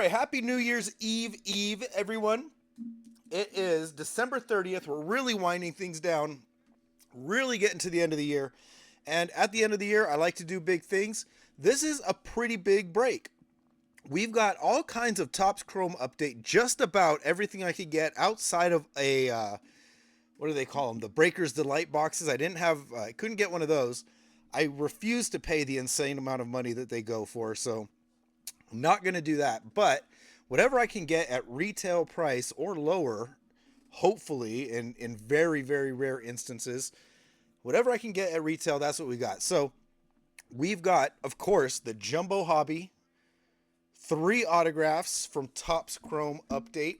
right, happy New Year's Eve, everyone. It is December 30th. We're really winding things down, really getting to the end of the year. And at the end of the year, I like to do big things. This is a pretty big break. We've got all kinds of Topps Chrome update, just about everything I could get outside of a, what do they call them? The Breaker's Delight boxes. I couldn't get one of those. I refuse to pay the insane amount of money that they go for, so I'm not going to do that. But whatever I can get at retail price or lower, hopefully in very, very rare instances, whatever I can get at retail, that's what we got. So we've got, of course, the Jumbo Hobby, 3 autographs from Topps Chrome Update.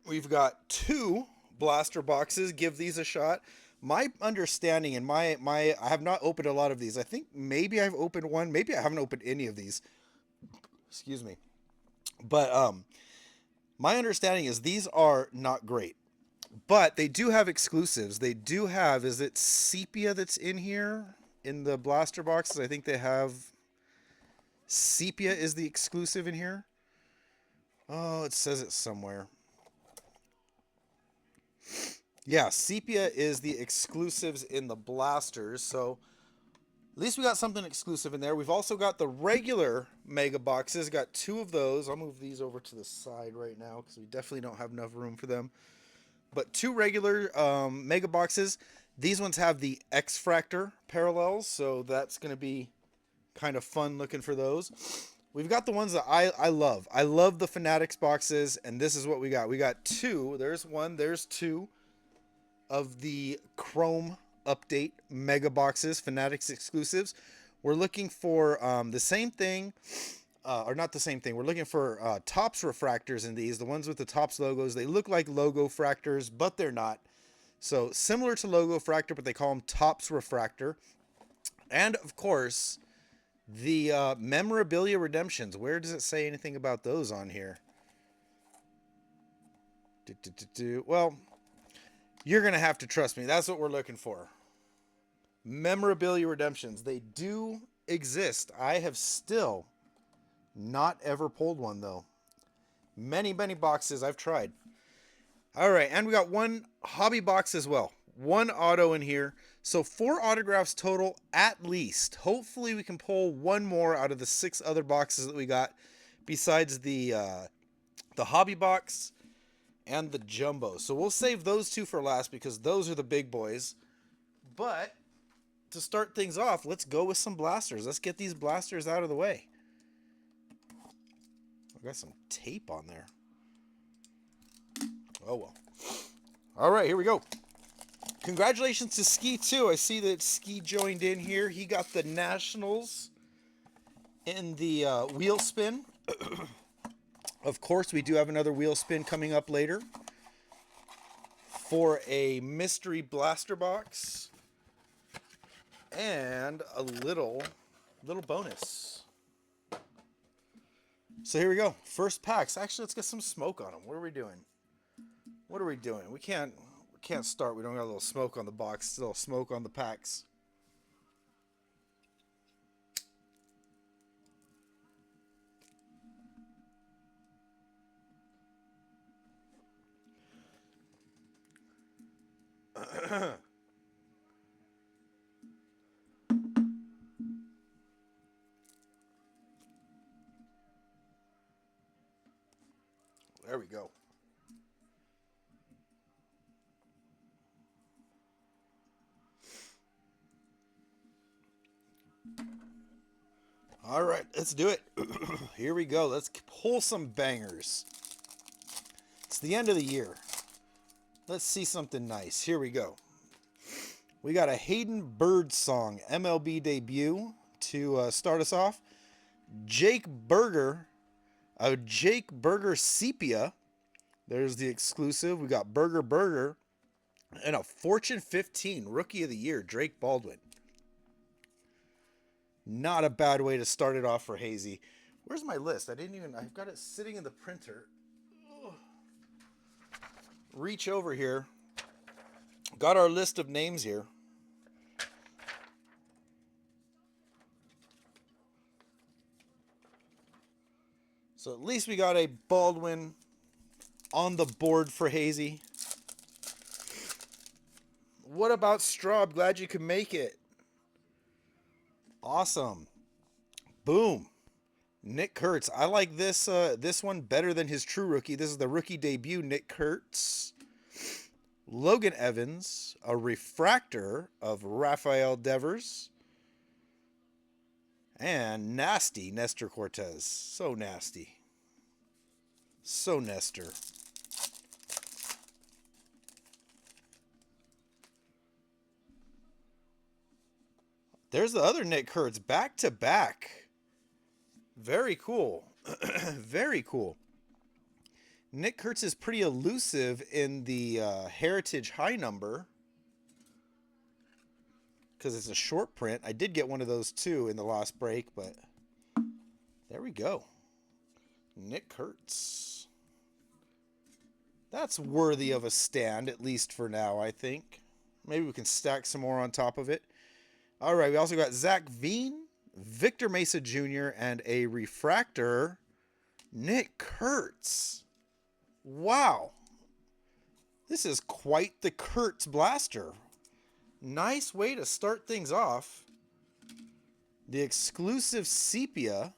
We've got 2 blaster boxes. Give these a shot. My understanding and my I have not opened a lot of these. I think maybe I've opened one. Maybe I haven't opened any of these. Excuse me. But my understanding is these are not great. But they do have exclusives. They do have, is it Sepia that's in here in the blaster boxes? I think they have Sepia is the exclusive in here. Oh, it says it somewhere. Yeah, Sepia is the exclusives in the blasters. So at least we got something exclusive in there. We've also got the regular mega boxes. Got 2 of those. I'll move these over to the side right now because we definitely don't have enough room for them. But 2 regular mega boxes. These ones have the X-Fractor parallels, so that's going to be kind of fun looking for those. We've got the ones that I love. I love the Fanatics boxes, and this is what we got. We got 2. There's 1. There's 2 of the Chrome Update mega boxes, Fanatics exclusives. We're looking for the same thing, or not the same thing. We're looking for Topps refractors in these, the ones with the Topps logos. They look like logo fractors, but they're not. So similar to logo fractor, but they call them Topps refractor. And of course, the memorabilia redemptions. Where does it say anything about those on here? Well, you're going to have to trust me. That's what we're looking for. Memorabilia redemptions. They do exist. I have still not ever pulled one, though. Many, many boxes I've tried. All right, and we got 1 hobby box as well. 1 auto in here. So 4 autographs total at least. Hopefully we can pull 1 more out of the 6 other boxes that we got besides the hobby box and the jumbo. So we'll save those 2 for last because those are the big boys. But to start things off, let's go with some blasters. Let's get these blasters out of the way. I've got some tape on there. Oh well. All right, here we go. Congratulations to Ski too. I see that Ski joined in here. He got the Nationals in the wheel spin. Of course, we do have another wheel spin coming up later for a mystery blaster box and a little bonus. So here we go. First packs. Actually, let's get some smoke on them. What are we doing? What are we doing? We can't start. We don't got a little smoke on the box. A little smoke on the packs. There we go. All right, let's do it. Here we go. Let's pull some bangers. It's the end of the year. Let's see something nice. Here we go. We got a Hayden Birdsong MLB debut to start us off. Jake Burger Sepia. There's the exclusive. We got Burger. And a Fortune 15 Rookie of the Year, Drake Baldwin. Not a bad way to start it off for Hazy. Where's my list? I've got it sitting in the printer. Ugh. Reach over here. Got our list of names here. So at least we got a Baldwin on the board for Hazy. What about Straub? Glad you could make it. Awesome. Boom. Nick Kurtz. I like this this one better than his true rookie. This is the rookie debut, Nick Kurtz. Logan Evans, a refractor of Rafael Devers. And nasty Nestor Cortez. So nasty. So Nestor. There's the other Nick Kurtz. Back to back. Very cool. Very cool. Nick Kurtz is pretty elusive in the Heritage High number. Because it's a short print. I did get one of those too in the last break, but there we go. Nick Kurtz. That's worthy of a stand, at least for now, I think. Maybe we can stack some more on top of it. All right, we also got Zach Veen, Victor Mesa Jr., and a refractor, Nick Kurtz. Wow. This is quite the Kurtz blaster. Nice way to start things off. The exclusive sepia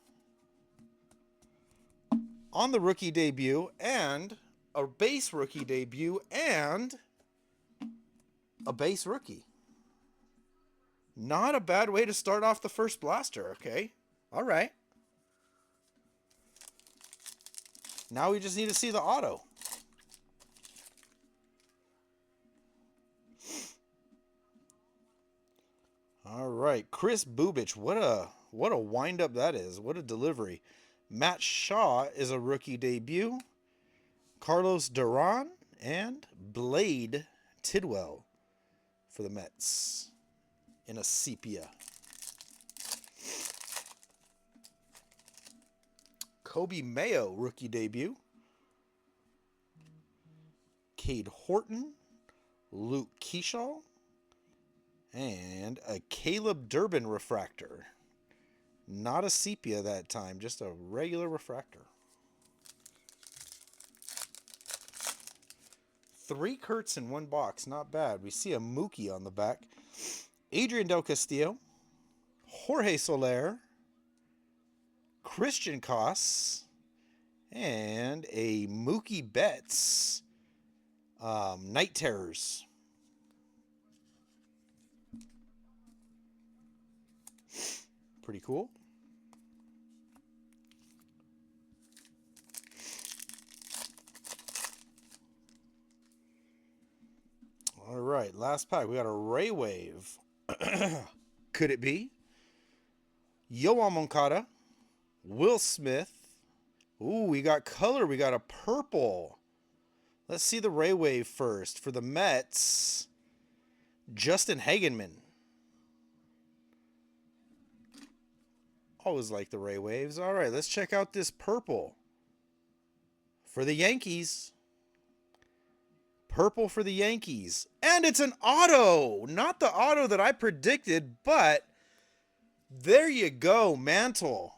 on the rookie debut, and a base rookie debut, and a base rookie. Not a bad way to start off the first blaster, okay? All right. Now we just need to see the auto. All right, Chris Bubich. What a wind-up that is. What a delivery. Matt Shaw is a rookie debut. Carlos Duran and Blade Tidwell for the Mets in a sepia. Kobe Mayo, rookie debut. Cade Horton, Luke Keyshaw, and a Caleb Durbin refractor. Not a sepia that time, just a regular refractor. 3 Kurtz in one box, not bad. We see a Mookie on the back. Adrian Del Castillo, Jorge Soler, Christian Koss, and a Mookie Betts Night Terrors. Pretty cool. All right, last pack. We got a Ray Wave. Could it be? Yoan Moncada, Will Smith. Ooh, we got color. We got a purple. Let's see the Ray Wave first. For the Mets, Justin Hagenman. Always like the Ray Waves. All right, let's check out this purple. For the Yankees. Purple for the Yankees. And it's an auto. Not the auto that I predicted, but there you go, Mantle.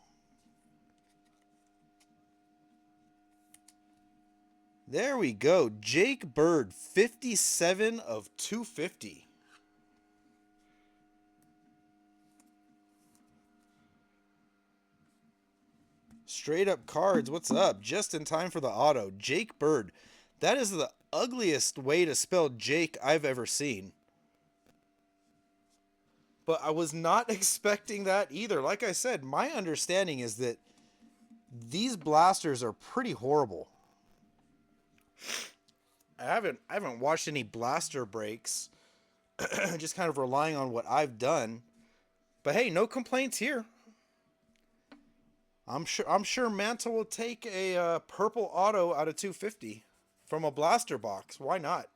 There we go. Jake Bird, 57 of 250. Straight up cards. What's up? Just in time for the auto. Jake Bird. That is the ugliest way to spell Jake I've ever seen. But I was not expecting that either. Like I said, my understanding is that these blasters are pretty horrible. I haven't watched any blaster breaks. Just kind of relying on what I've done. But hey, no complaints here. I'm sure Mantle will take a purple auto out of 250 from a blaster box. Why not?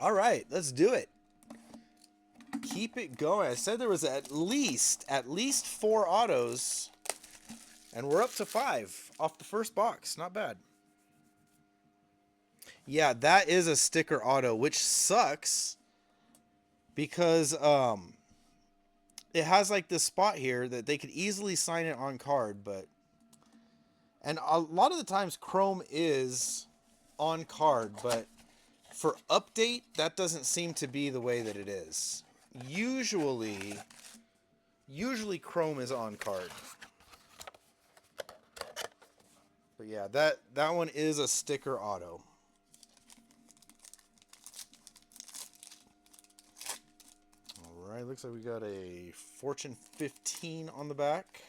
All right, let's do it. Keep it going. I said there was at least 4 autos, and we're up to 5 off the first box. Not bad. Yeah, that is a sticker auto, which sucks because it has like this spot here that they could easily sign it on card, but and a lot of the times Chrome is on card, but for update, that doesn't seem to be the way that it is. Usually Chrome is on card. But yeah, that one is a sticker auto. All right, looks like we got a Fortune 15 on the back.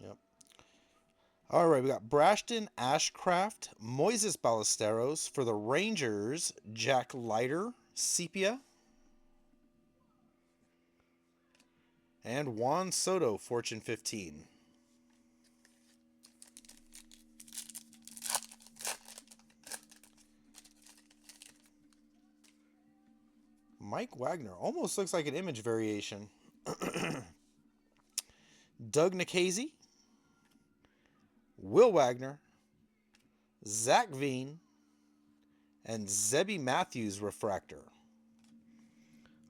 Yep. All right, we got Brashton Ashcraft, Moises Ballesteros for the Rangers, Jack Leiter, Sepia, and Juan Soto, Fortune 15. Mike Wagner almost looks like an image variation. Doug Nikhazy, Will Wagner, Zach Veen, and Zebby Matthews refractor.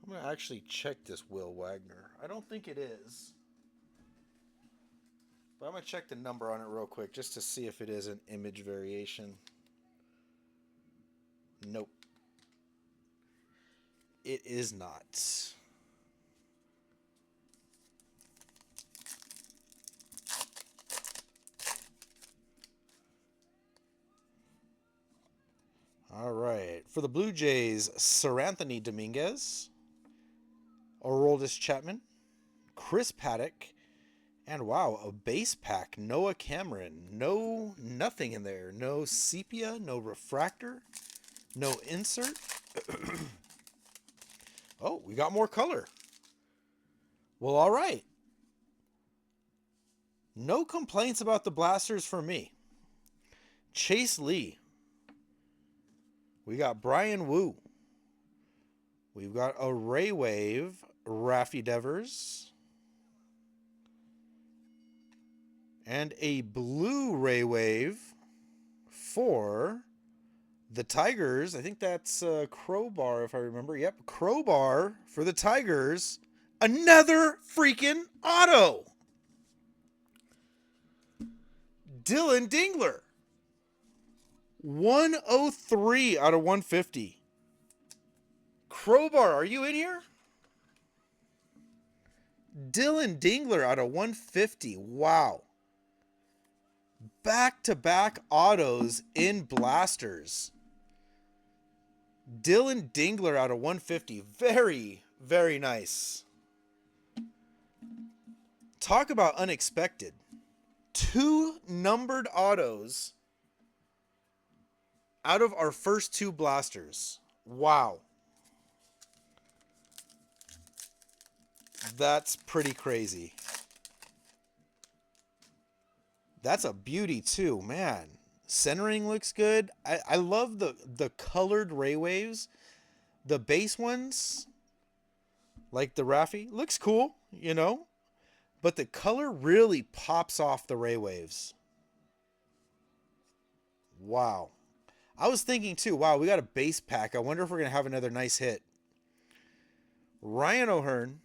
I'm going to actually check this Will Wagner. I don't think it is. But I'm going to check the number on it real quick just to see if it is an image variation. Nope. It is not. All right. For the Blue Jays, Sir Anthony Dominguez, Aroldis Chapman, Chris Paddock, and wow, a base pack, Noah Cameron. No, nothing in there. No sepia, no refractor, no insert. Oh, we got more color. Well, all right. No complaints about the blasters for me. Chase Lee. We got Brian Wu. We've got a Ray Wave, Raffy Devers. And a blue Ray Wave for the Tigers. I think that's Crowbar, if I remember. Yep, Crowbar for the Tigers. Another freaking auto. Dylan Dingler. 103 out of 150. Crowbar, are you in here? Dylan Dingler out of 150. Wow. Back-to-back autos in blasters. Dylan Dingler out of 150. Very, very nice. Talk about unexpected. 2 numbered autos out of our first 2 blasters. Wow. That's pretty crazy. That's a beauty too, man. Centering looks good. I love the colored Ray Waves. The base ones, like the Raffy, looks cool, you know. But the color really pops off the Ray Waves. Wow. I was thinking too, wow, we got a base pack. I wonder if we're going to have another nice hit. Ryan O'Hearn.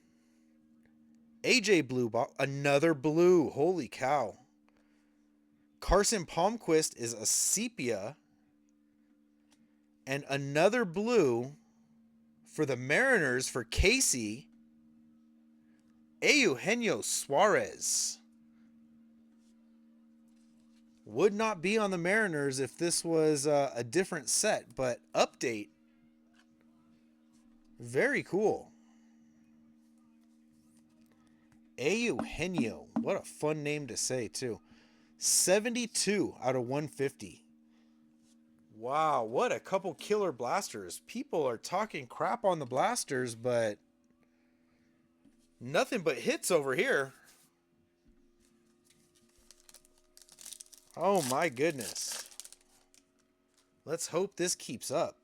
AJ Blueball. Another blue. Holy cow. Carson Palmquist is a sepia. And another blue for the Mariners for Casey. Eugenio Suarez. Would not be on the Mariners if this was a different set, but update. Very cool. Eugenio. What a fun name to say, too. 72 out of 150. Wow, what a couple killer blasters. People are talking crap on the blasters, but nothing but hits over here. Oh my goodness. Let's hope this keeps up.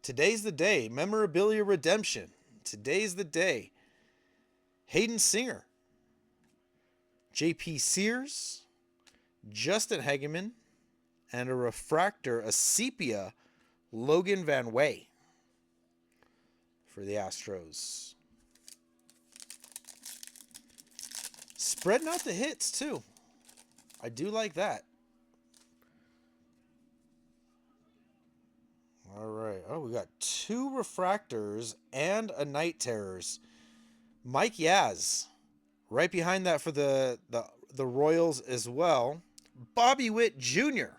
Today's the day. Memorabilia redemption. Today's the day. Hayden Singer. JP Sears. Justin Hageman. And a refractor, a sepia, Logan Van Way. for the Astros. Spreading out the hits, too. I do like that. All right. Oh, we got 2 refractors and a Night Terrors. Mike Yaz. Right behind that for the Royals as well. Bobby Witt Jr.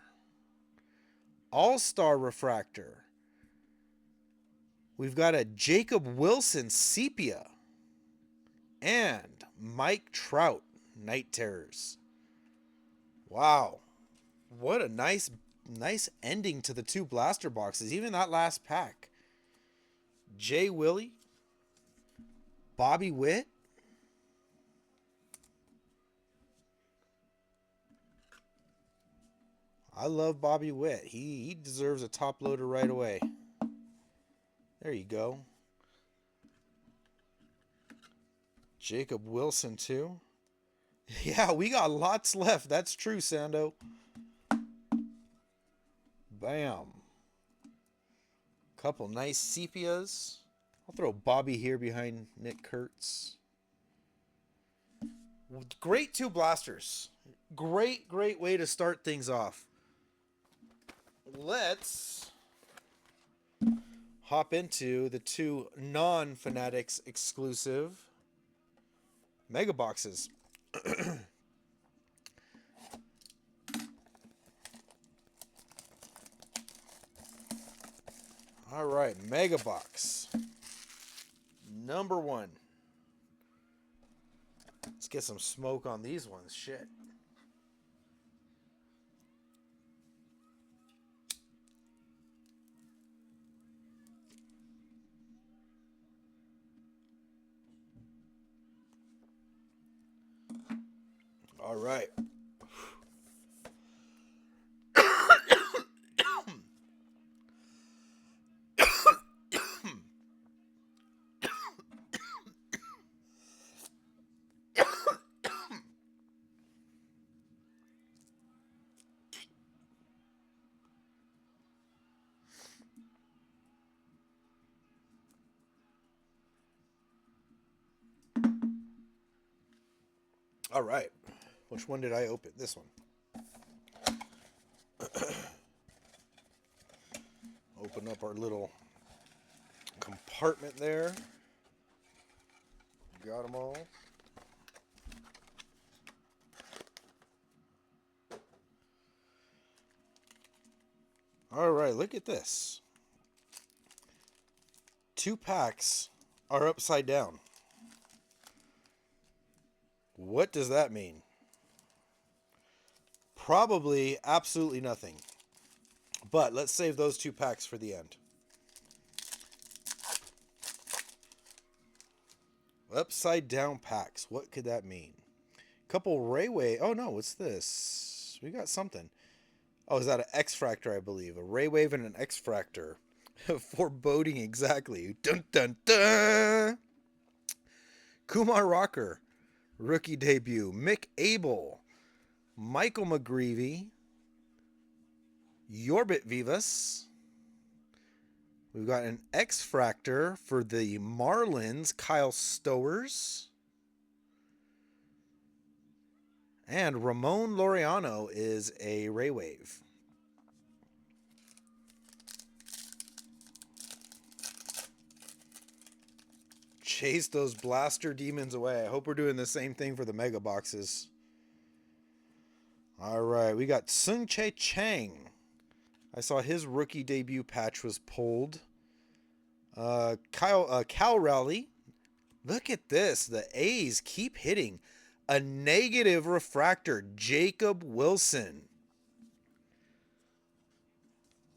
All-Star refractor. We've got a Jacob Wilson Sepia. And Mike Trout Night Terrors. Wow. What a nice ending to the 2 blaster boxes. Even that last pack. Jay Willie. Bobby Witt. I love Bobby Witt. He deserves a top loader right away. There you go. Jacob Wilson too. Yeah, we got lots left. That's true, Sando. Bam. Couple nice sepias. I'll throw Bobby here behind Nick Kurtz. Great 2 blasters. Great way to start things off. Let's hop into the 2 non-Fanatics exclusive mega boxes. All right, mega box number 1. Let's get some smoke on these ones. Shit. All right. All right. Which one did I open? This one. Open up our little compartment there. Got them all. All right, look at this. 2 packs are upside down. What does that mean? Probably absolutely nothing. But let's save those 2 packs for the end. Upside down packs. What could that mean? Couple Rayway. Oh no, what's this? We got something. Oh, is that an X-Fractor, I believe? A Raywave and an X-Fractor. Foreboding exactly. Dun dun dun! Kumar Rocker. Rookie debut. Mick Abel. Michael McGreevy. Yorbit Vivas. We've got an X-Fractor for the Marlins, Kyle Stowers. And Ramon Laureano is a Raywave. Chase those blaster demons away. I hope we're doing the same thing for the mega boxes. All right, we got Sung Chae Chang. I saw his rookie debut patch was pulled. Cal Raleigh. Look at this. The A's keep hitting. A negative refractor. Jacob Wilson.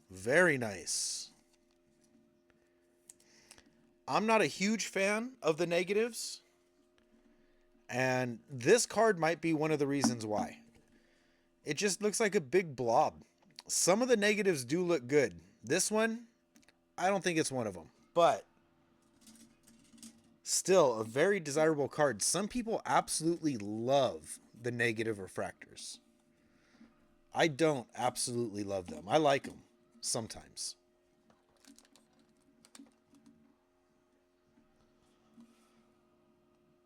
Very nice. I'm not a huge fan of the negatives. And this card might be one of the reasons why. It just looks like a big blob. Some of the negatives do look good. This one, I don't think it's one of them. But still, a very desirable card. Some people absolutely love the negative refractors. I don't absolutely love them. I like them sometimes.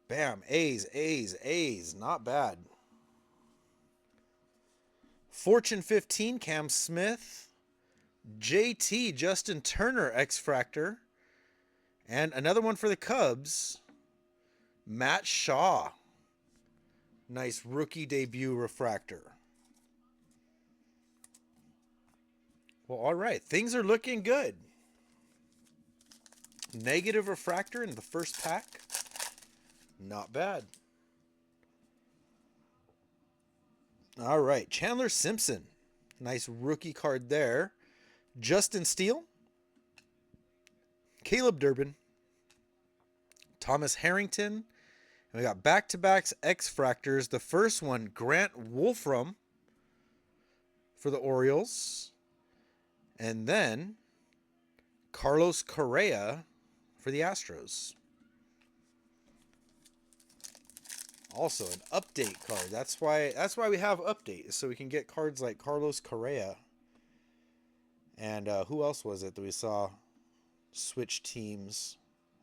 Bam. A's, A's, A's. Not bad. Fortune 15, Cam Smith. JT, Justin Turner, X-Fractor. And another one for the Cubs, Matt Shaw. Nice rookie debut refractor. Well, all right. Things are looking good. Negative refractor in the first pack. Not bad. All right. Chandler Simpson. Nice rookie card there. Justin Steele. Caleb Durbin. Thomas Harrington. And we got back-to-backs X-Fractors. The first one, Grant Wolfram for the Orioles. And then Carlos Correa for the Astros. Also an update card. That's why we have update, so we can get cards like Carlos Correa. And who else was it that we saw switch teams?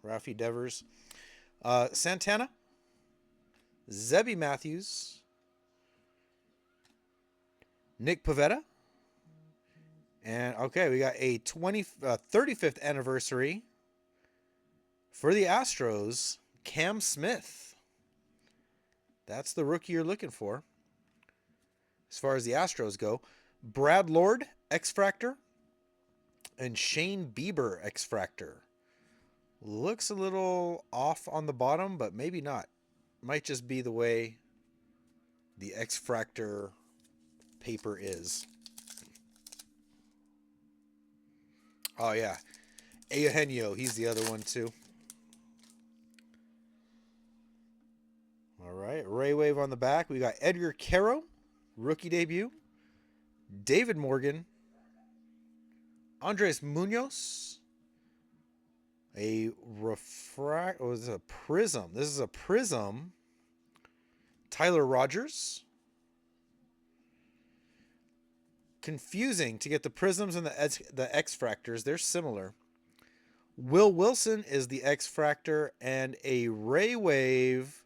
Rafi Devers. Santana. Zebby Matthews. Nick Pivetta. And, okay, we got a 35th anniversary for the Astros, Cam Smith. That's the rookie you're looking for as far as the Astros go. Brad Lord, X-Fractor. And Shane Bieber, X-Fractor. Looks a little off on the bottom, but maybe not. Might just be the way the X-Fractor paper is. Oh, yeah. Eugenio, he's the other one, too. All right. Ray Wave on the back. We got Edgar Caro, rookie debut. David Morgan. Andres Munoz. A this is a prism. This is a prism. Tyler Rogers. Confusing to get the prisms and the X-Fractors. They're similar. Will Wilson is the X-Fractor, and a Ray Wave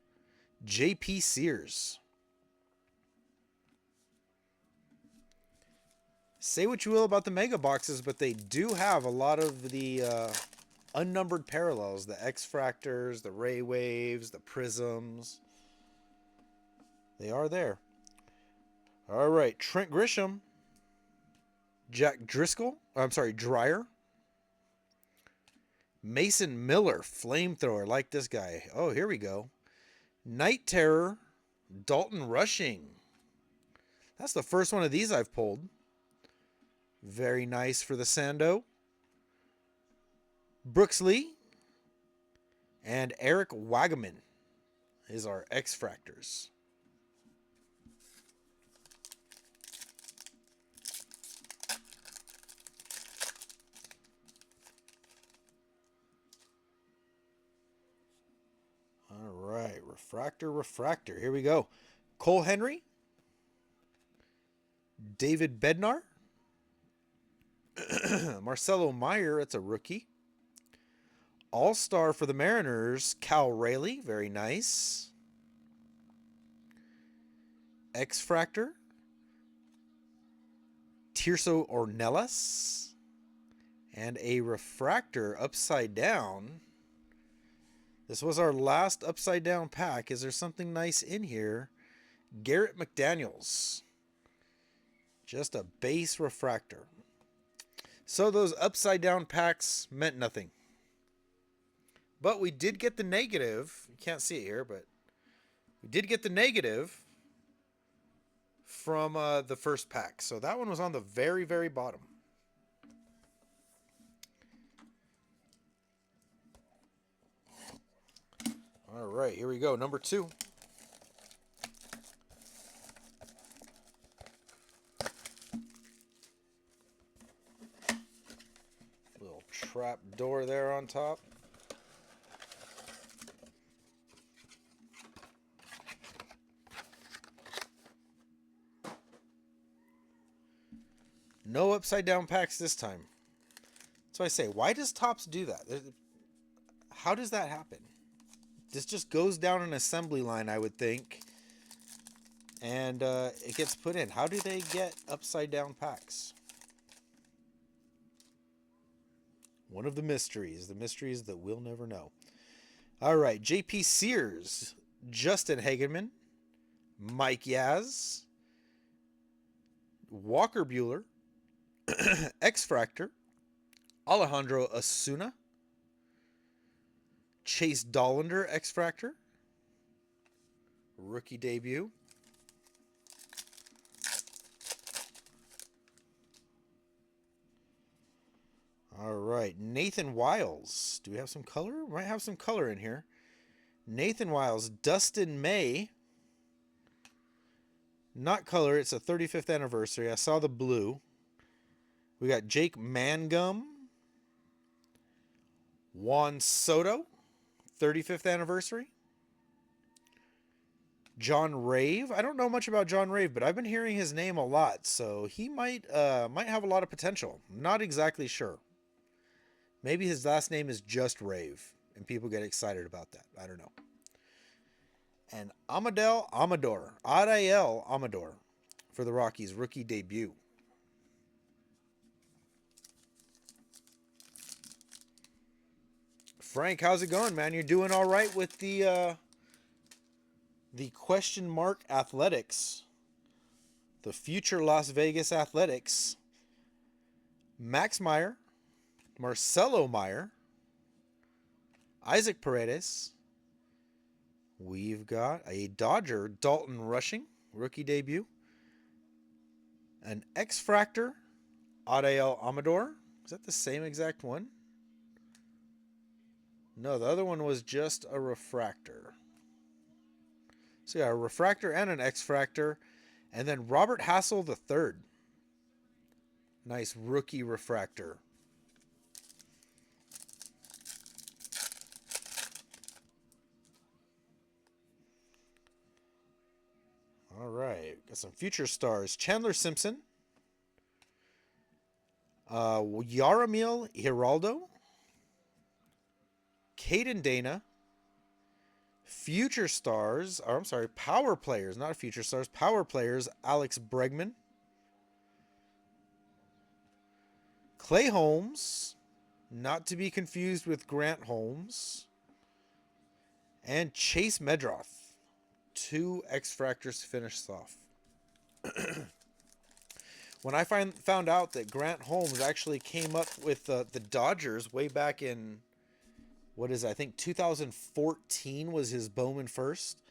J.P. Sears. Say what you will about the mega boxes, but they do have a lot of the unnumbered parallels. The X-Fractors, the Ray Waves, the prisms. They are there. All right, Trent Grisham. Jack Driscoll. I'm sorry, Dreyer. Mason Miller, flamethrower. Like this guy. Oh, here we go. Night Terror, Dalton Rushing. That's the first one of these I've pulled. Very nice for the Sando. Brooks Lee. And Eric Wagaman is our X-Fractors. All right, refractor. Here we go. Cole Henry. David Bednar. Marcelo Meyer, that's a rookie. All-Star for the Mariners, Cal Rayleigh, very nice. X-Fractor. Tirso Ornelas. And a refractor upside down. This was our last upside down pack. Is there something nice in here? Garrett McDaniels. Just a base refractor. So those upside down packs meant nothing. But we did get the negative. You can't see it here, but we did get the negative from the first pack. So that one was on the very, very bottom. All right, here we go. Number 2. Little trap door there on top. No upside down packs this time. So I say, why does Topps do that? How does that happen? This just goes down an assembly line, I would think. And it gets put in. How do they get upside down packs? One of the mysteries that we'll never know. All right, J.P. Sears, Justin Hageman, Mike Yaz, Walker Bueller, X-Fractor, Alejandro Asuna, Chase Dollander, X-Fractor, rookie debut. All right, Nathan Wiles. Do we have some color? Might have some color in here. Nathan Wiles, Dustin May. Not color, it's a 35th anniversary. I saw the blue. We got Jake Mangum. Juan Soto, 35th anniversary. John Rave. I don't know much about John Rave, but I've been hearing his name a lot, so he might have a lot of potential. Not exactly sure. Maybe his last name is just Rave, and people get excited about that. I don't know. And Adael Amador for the Rockies, rookie debut. Frank, how's it going, man? You're doing all right with the question mark Athletics, the future Las Vegas Athletics. Max Meyer, Marcelo Meyer, Isaac Paredes. We've got a Dodger, Dalton Rushing, rookie debut. An X-Fractor, Adael Amador. Is that the same exact one? No, the other one was just a refractor. So yeah, a refractor and an X-Fractor. And then Robert Hassel III. Nice rookie refractor. All right, got some future stars. Chandler Simpson. Yaramil Giraldo. Caden Dana. Future stars, or I'm sorry, power players, not future stars, power players, Alex Bregman. Clay Holmes, not to be confused with Grant Holmes. And Chase Medroth. 2 X-Fractors finished off. When I found out that Grant Holmes actually came up with the Dodgers way back in, what is it, I think 2014 was his Bowman first.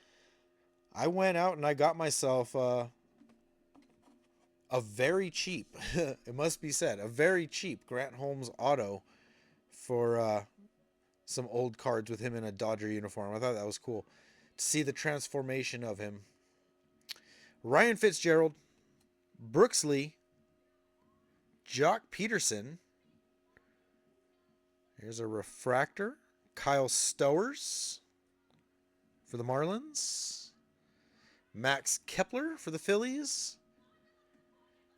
I went out and I got myself a very cheap, it must be said, a very cheap Grant Holmes auto for some old cards with him in a Dodger uniform. I thought that was cool to see the transformation of him. Ryan Fitzgerald, Brooks Lee, Jock Peterson. Here's a refractor. Kyle Stowers for the Marlins. Max Kepler for the Phillies.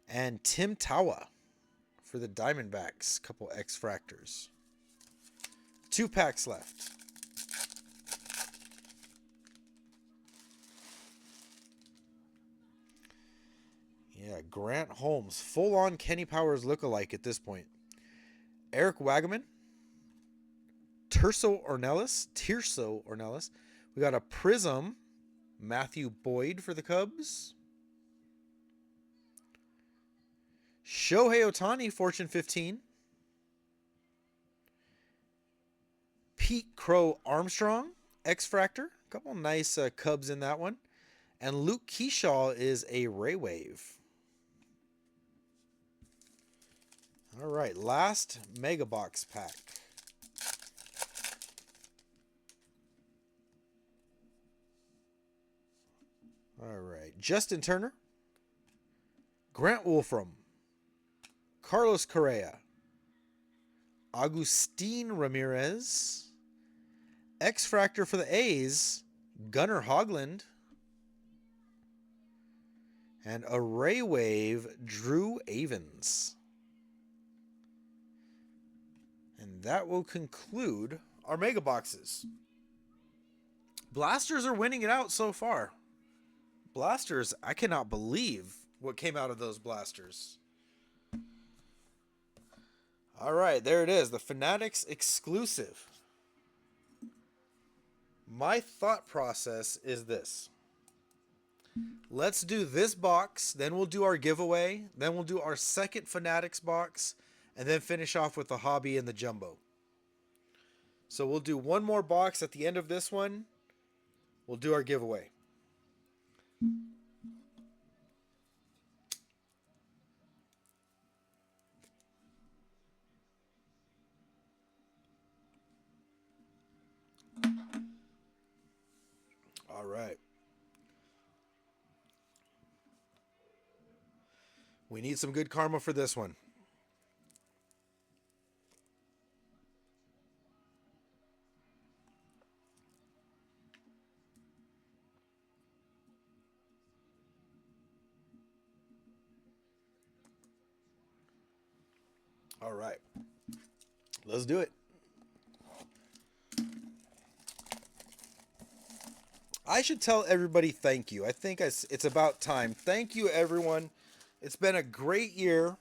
And Tim Tawa for the Diamondbacks. Couple X-Fractors. 2 packs left. Yeah, Grant Holmes. Full-on Kenny Powers lookalike at this point. Eric Wagaman. Tirso Ornelas. We got a Prism. Matthew Boyd for the Cubs. Shohei Ohtani, Fortune 15. Pete Crow Armstrong, X-Fractor. A couple nice Cubs in that one. And Luke Keyshaw is a Ray Wave. All right, last Mega Box pack. All right, Justin Turner, Grant Wolfram, Carlos Correa, Agustin Ramirez, X-Fractor for the A's, Gunnar Hoglund, and a Ray Wave, Drew Avens. And that will conclude our Mega Boxes. Blasters are winning it out so far. Blasters, I cannot believe what came out of those blasters. All right, there it is. The Fanatics exclusive. My thought process is this. Let's do this box, then we'll do our giveaway, then we'll do our second Fanatics box, and then finish off with the hobby and the jumbo. So we'll do one more box at the end of this one. We'll do our giveaway. All right. We need some good karma for this one. All right. Let's do it. I should tell everybody thank you. I think it's about time. Thank you, everyone. It's been a great year.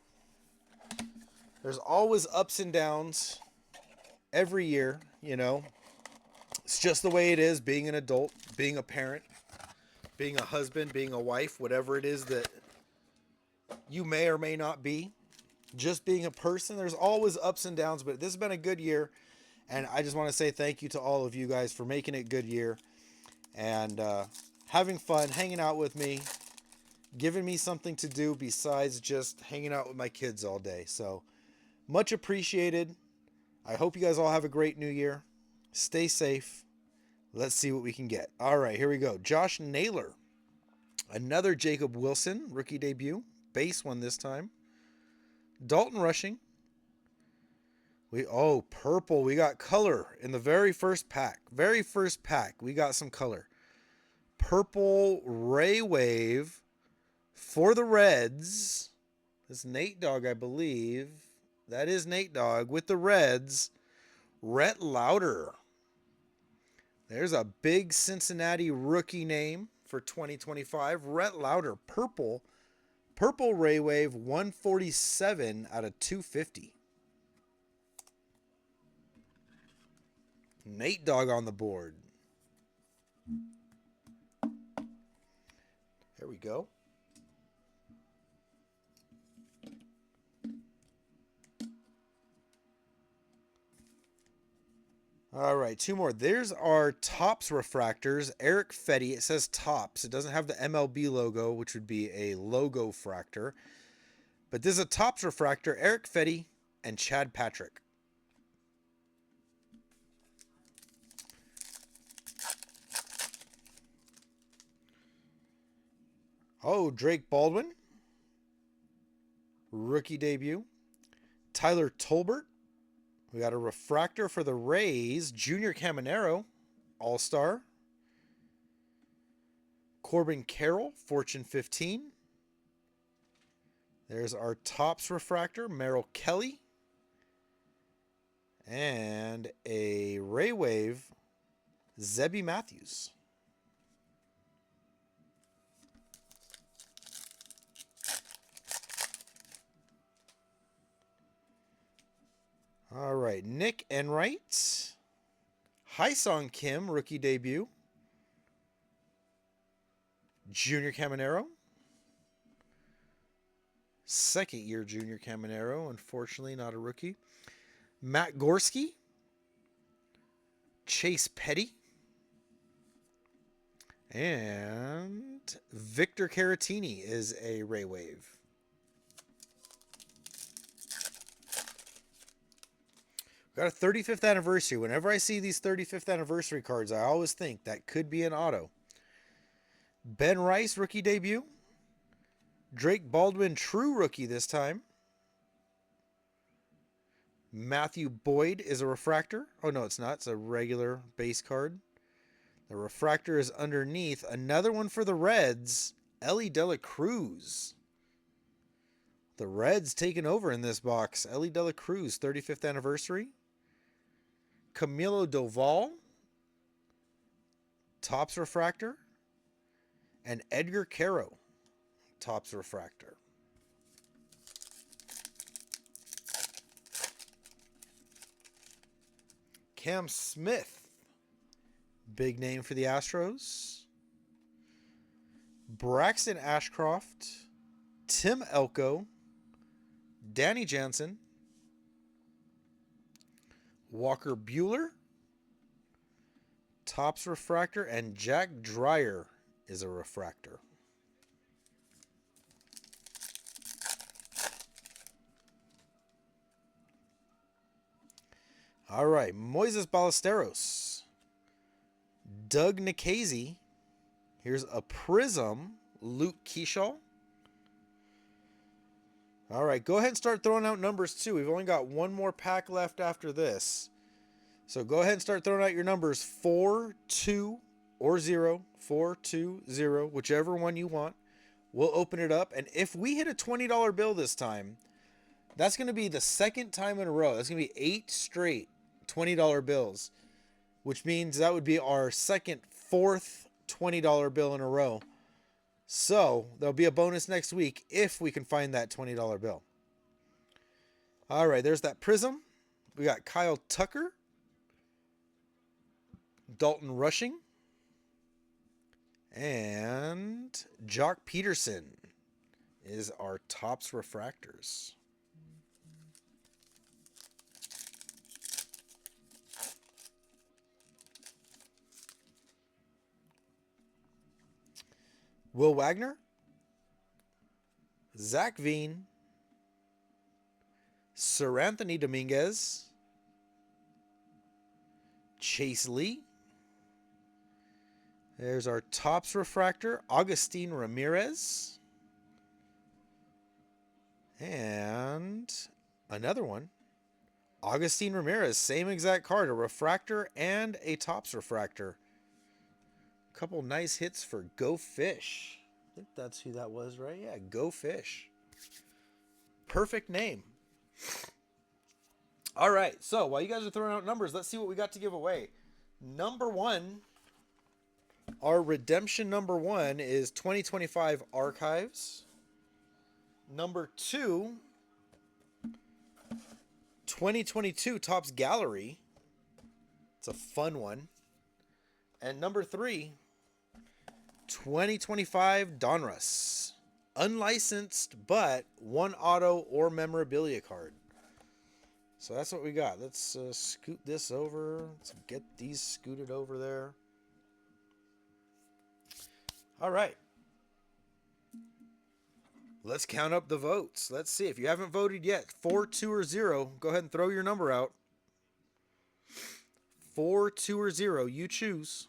There's always ups and downs every year, you know. It's just the way it is, being an adult, being a parent, being a husband, being a wife, whatever it is that you may or may not be. Just being a person, there's always ups and downs, but this has been a good year. And I just want to say thank you to all of you guys for making it a good year and having fun, hanging out with me, giving me something to do besides just hanging out with my kids all day. So much appreciated. I hope you guys all have a great new year. Stay safe. Let's see what we can get. All right, here we go. Josh Naylor. Another Jacob Wilson, rookie debut. Base one this time. Dalton Rushing. Purple. We got color in the very first pack. Very first pack, we got some color. Purple Ray Wave for the Reds. This is Nate Dogg, I believe. That is Nate Dogg with the Reds. Rhett Lauder. There's a big Cincinnati rookie name for 2025. Rhett Lauder, purple. Purple Ray Wave, 147 out of 250. Nate Dogg on the board. There we go. All right, two more. There's our Topps refractors. Eric Fetty. It says Topps. It doesn't have the MLB logo, which would be a logo fractor. But this is a Topps refractor. Eric Fetty and Chad Patrick. Oh, Drake Baldwin. Rookie debut. Tyler Tolbert. We got a refractor for the Rays. Junior Caminero, All-Star. Corbin Carroll, Fortune 15. There's our Topps refractor, Merrill Kelly. And a Ray Wave, Zebby Matthews. All right, Nick Enright. Hyesung Kim, rookie debut. Junior Caminero. Second year Junior Caminero, unfortunately not a rookie. Matt Gorski. Chase Petty. And Victor Caratini is a Ray Wave. Got a 35th anniversary. Whenever I see these 35th anniversary cards, I always think that could be an auto. Ben Rice, rookie debut. Drake Baldwin, true rookie this time. Matthew Boyd is a refractor. Oh, no, it's not. It's a regular base card. The refractor is underneath. Another one for the Reds. Ellie De La Cruz. The Reds taking over in this box. Ellie De La Cruz, 35th anniversary. Camilo Doval. Topps Refractor, and Edgar Caro, Topps Refractor. Cam Smith, big name for the Astros. Braxton Ashcroft, Tim Elko, Danny Jansen, Walker Buehler, Topps Refractor, and Jack Dreyer is a refractor. All right, Moises Ballesteros, Doug Nikhazy. Here's a Prism, Luke Kershaw. All right, go ahead and start throwing out numbers too. We've only got one more pack left after this. So go ahead and start throwing out your numbers 4, 2, or 0. 4, 2, 0, whichever one you want. We'll open it up. And if we hit a $20 bill this time, that's going to be the second time in a row. That's going to be 8 straight $20 bills, which means that would be our fourth $20 bill in a row. So there'll be a bonus next week if we can find that $20 bill. All right, there's that Prism. We got Kyle Tucker, Dalton Rushing, and Jock Peterson is our Topps Refractors. Will Wagner, Zach Veen, Sir Anthony Dominguez, Chase Lee. There's our Topps Refractor, Agustin Ramirez. And another one, Agustin Ramirez, same exact card, a refractor and a Topps Refractor. Couple nice hits for Go Fish. I think that's who that was, right? Yeah, Go Fish. Perfect name. All right, so while you guys are throwing out numbers, let's see what we got to give away. Number one, our redemption number one is 2025 Archives. Number two, 2022 Topps Gallery. It's a fun one. And number three, 2025 Donruss. Unlicensed, but one auto or memorabilia card. So that's what we got. Let's scoot this over. Let's get these scooted over there. All right. Let's count up the votes. Let's see. If you haven't voted yet, 4, 2, or 0, go ahead and throw your number out. 4, 2, or 0. You choose.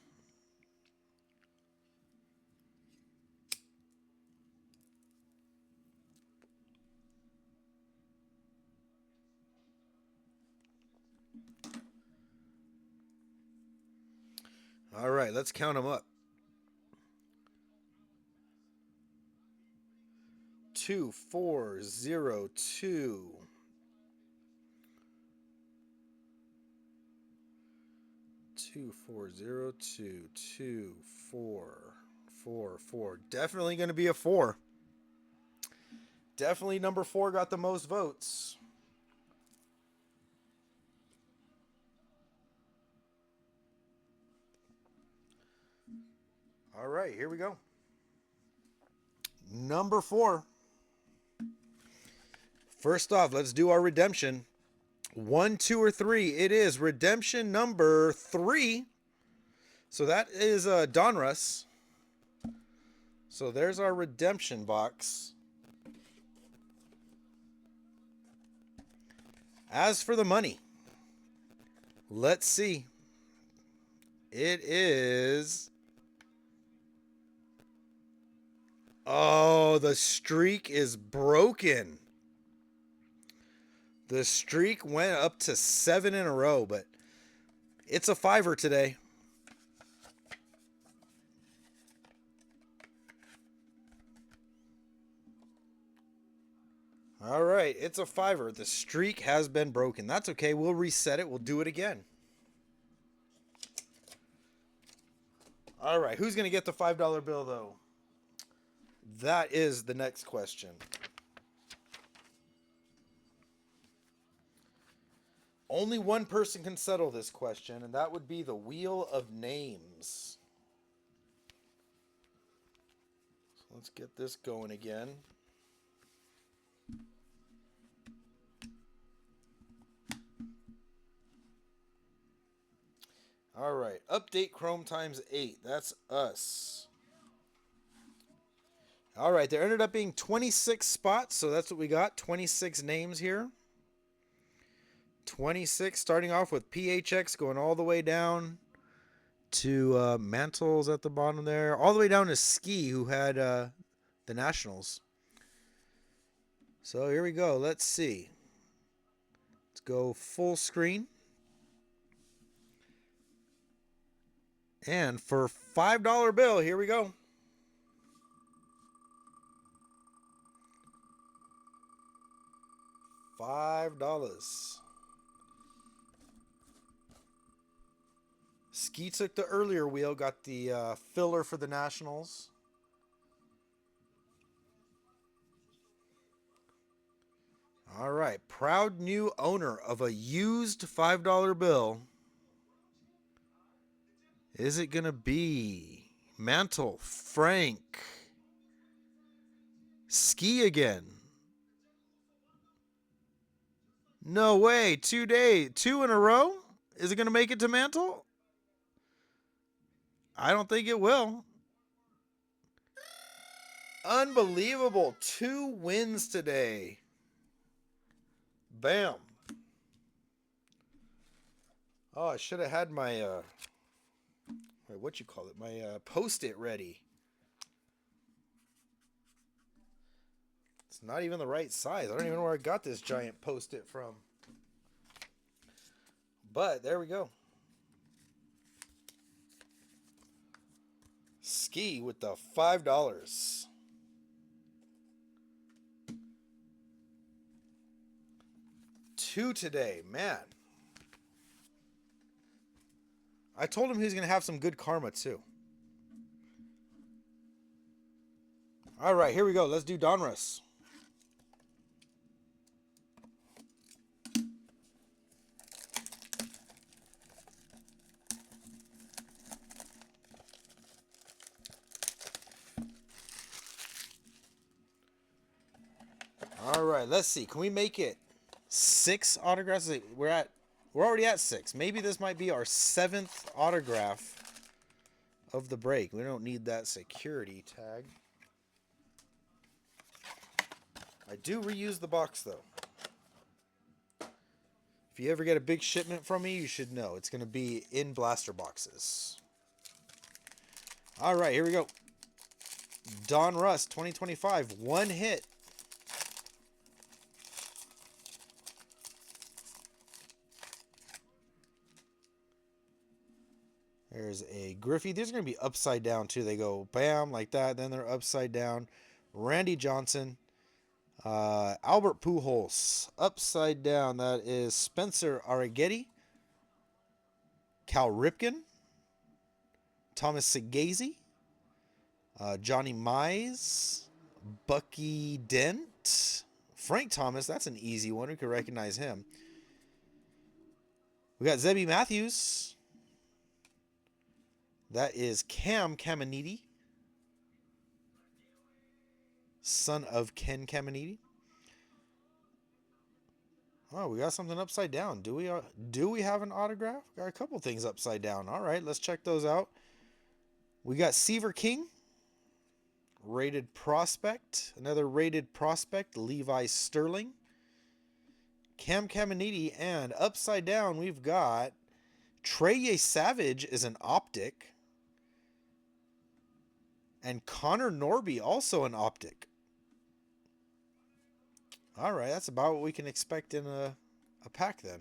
All right, let's count them up. 2, 4, 0, 2. 2, 4, 0, 2, 2, 4, 4, 4. Definitely going to be a 4. Definitely number 4 got the most votes. All right, here we go. Number 4. First off, let's do our redemption. 1, 2, or 3. It is redemption number 3. So that is Donruss. So there's our redemption box. As for the money, let's see. It is... Oh, the streak is broken. The streak went up to 7 in a row, but it's a 5er today. All right, it's a 5er. The streak has been broken. That's okay. We'll reset it. We'll do it again. All right, who's going to get the $5 bill, though? That is the next question. Only one person can settle this question, and that would be the Wheel of Names. So let's get this going again. All right, update Chrome times 8. That's us. All right, there ended up being 26 spots, so that's what we got. 26 names here. 26, starting off with PHX, going all the way down to Mantles at the bottom there, all the way down to Ski, who had the Nationals. So here we go. Let's see. Let's go full screen. And for $5 bill, here we go. $5. Ski took the earlier wheel, got the filler for the Nationals. All right, proud new owner of a used $5 bill. Is it going to be Mantle, Frank, Ski again? No way, 2 days, 2 in a row? Is it going to make it to Mantle? I don't think it will. Unbelievable, 2 wins today. Bam. Oh, I should have had my, my Post-it ready. It's not even the right size. I don't even know where I got this giant Post-it from. But there we go. Ski with the $5. Two today, man. I told him he was going to have some good karma too. All right, here we go. Let's do Donruss. All right, let's see. Can we make it 6 autographs? We're already at 6. Maybe this might be our 7th autograph of the break. We don't need that security tag. I do reuse the box though. If you ever get a big shipment from me, you should know it's going to be in blaster boxes. All right, here we go. Donruss 2025, 1 hit. There's a Griffey. These are going to be upside down too. They go bam like that, then they're upside down. Randy Johnson. Albert Pujols. Upside down. That is Spencer Arrighetti. Cal Ripken. Thomas Segazy. Johnny Mize. Bucky Dent. Frank Thomas. That's an easy one. We could recognize him. We got Zebby Matthews. That is Cam Caminiti, son of Ken Caminiti. Oh, we got something upside down. Do we have an autograph? Got a couple things upside down. All right, let's check those out. We got Seaver King, rated prospect. Another rated prospect, Levi Sterling. Cam Caminiti, and upside down we've got Trey Savage is an optic. And Connor Norby, also an optic. All right, that's about what we can expect in a pack then.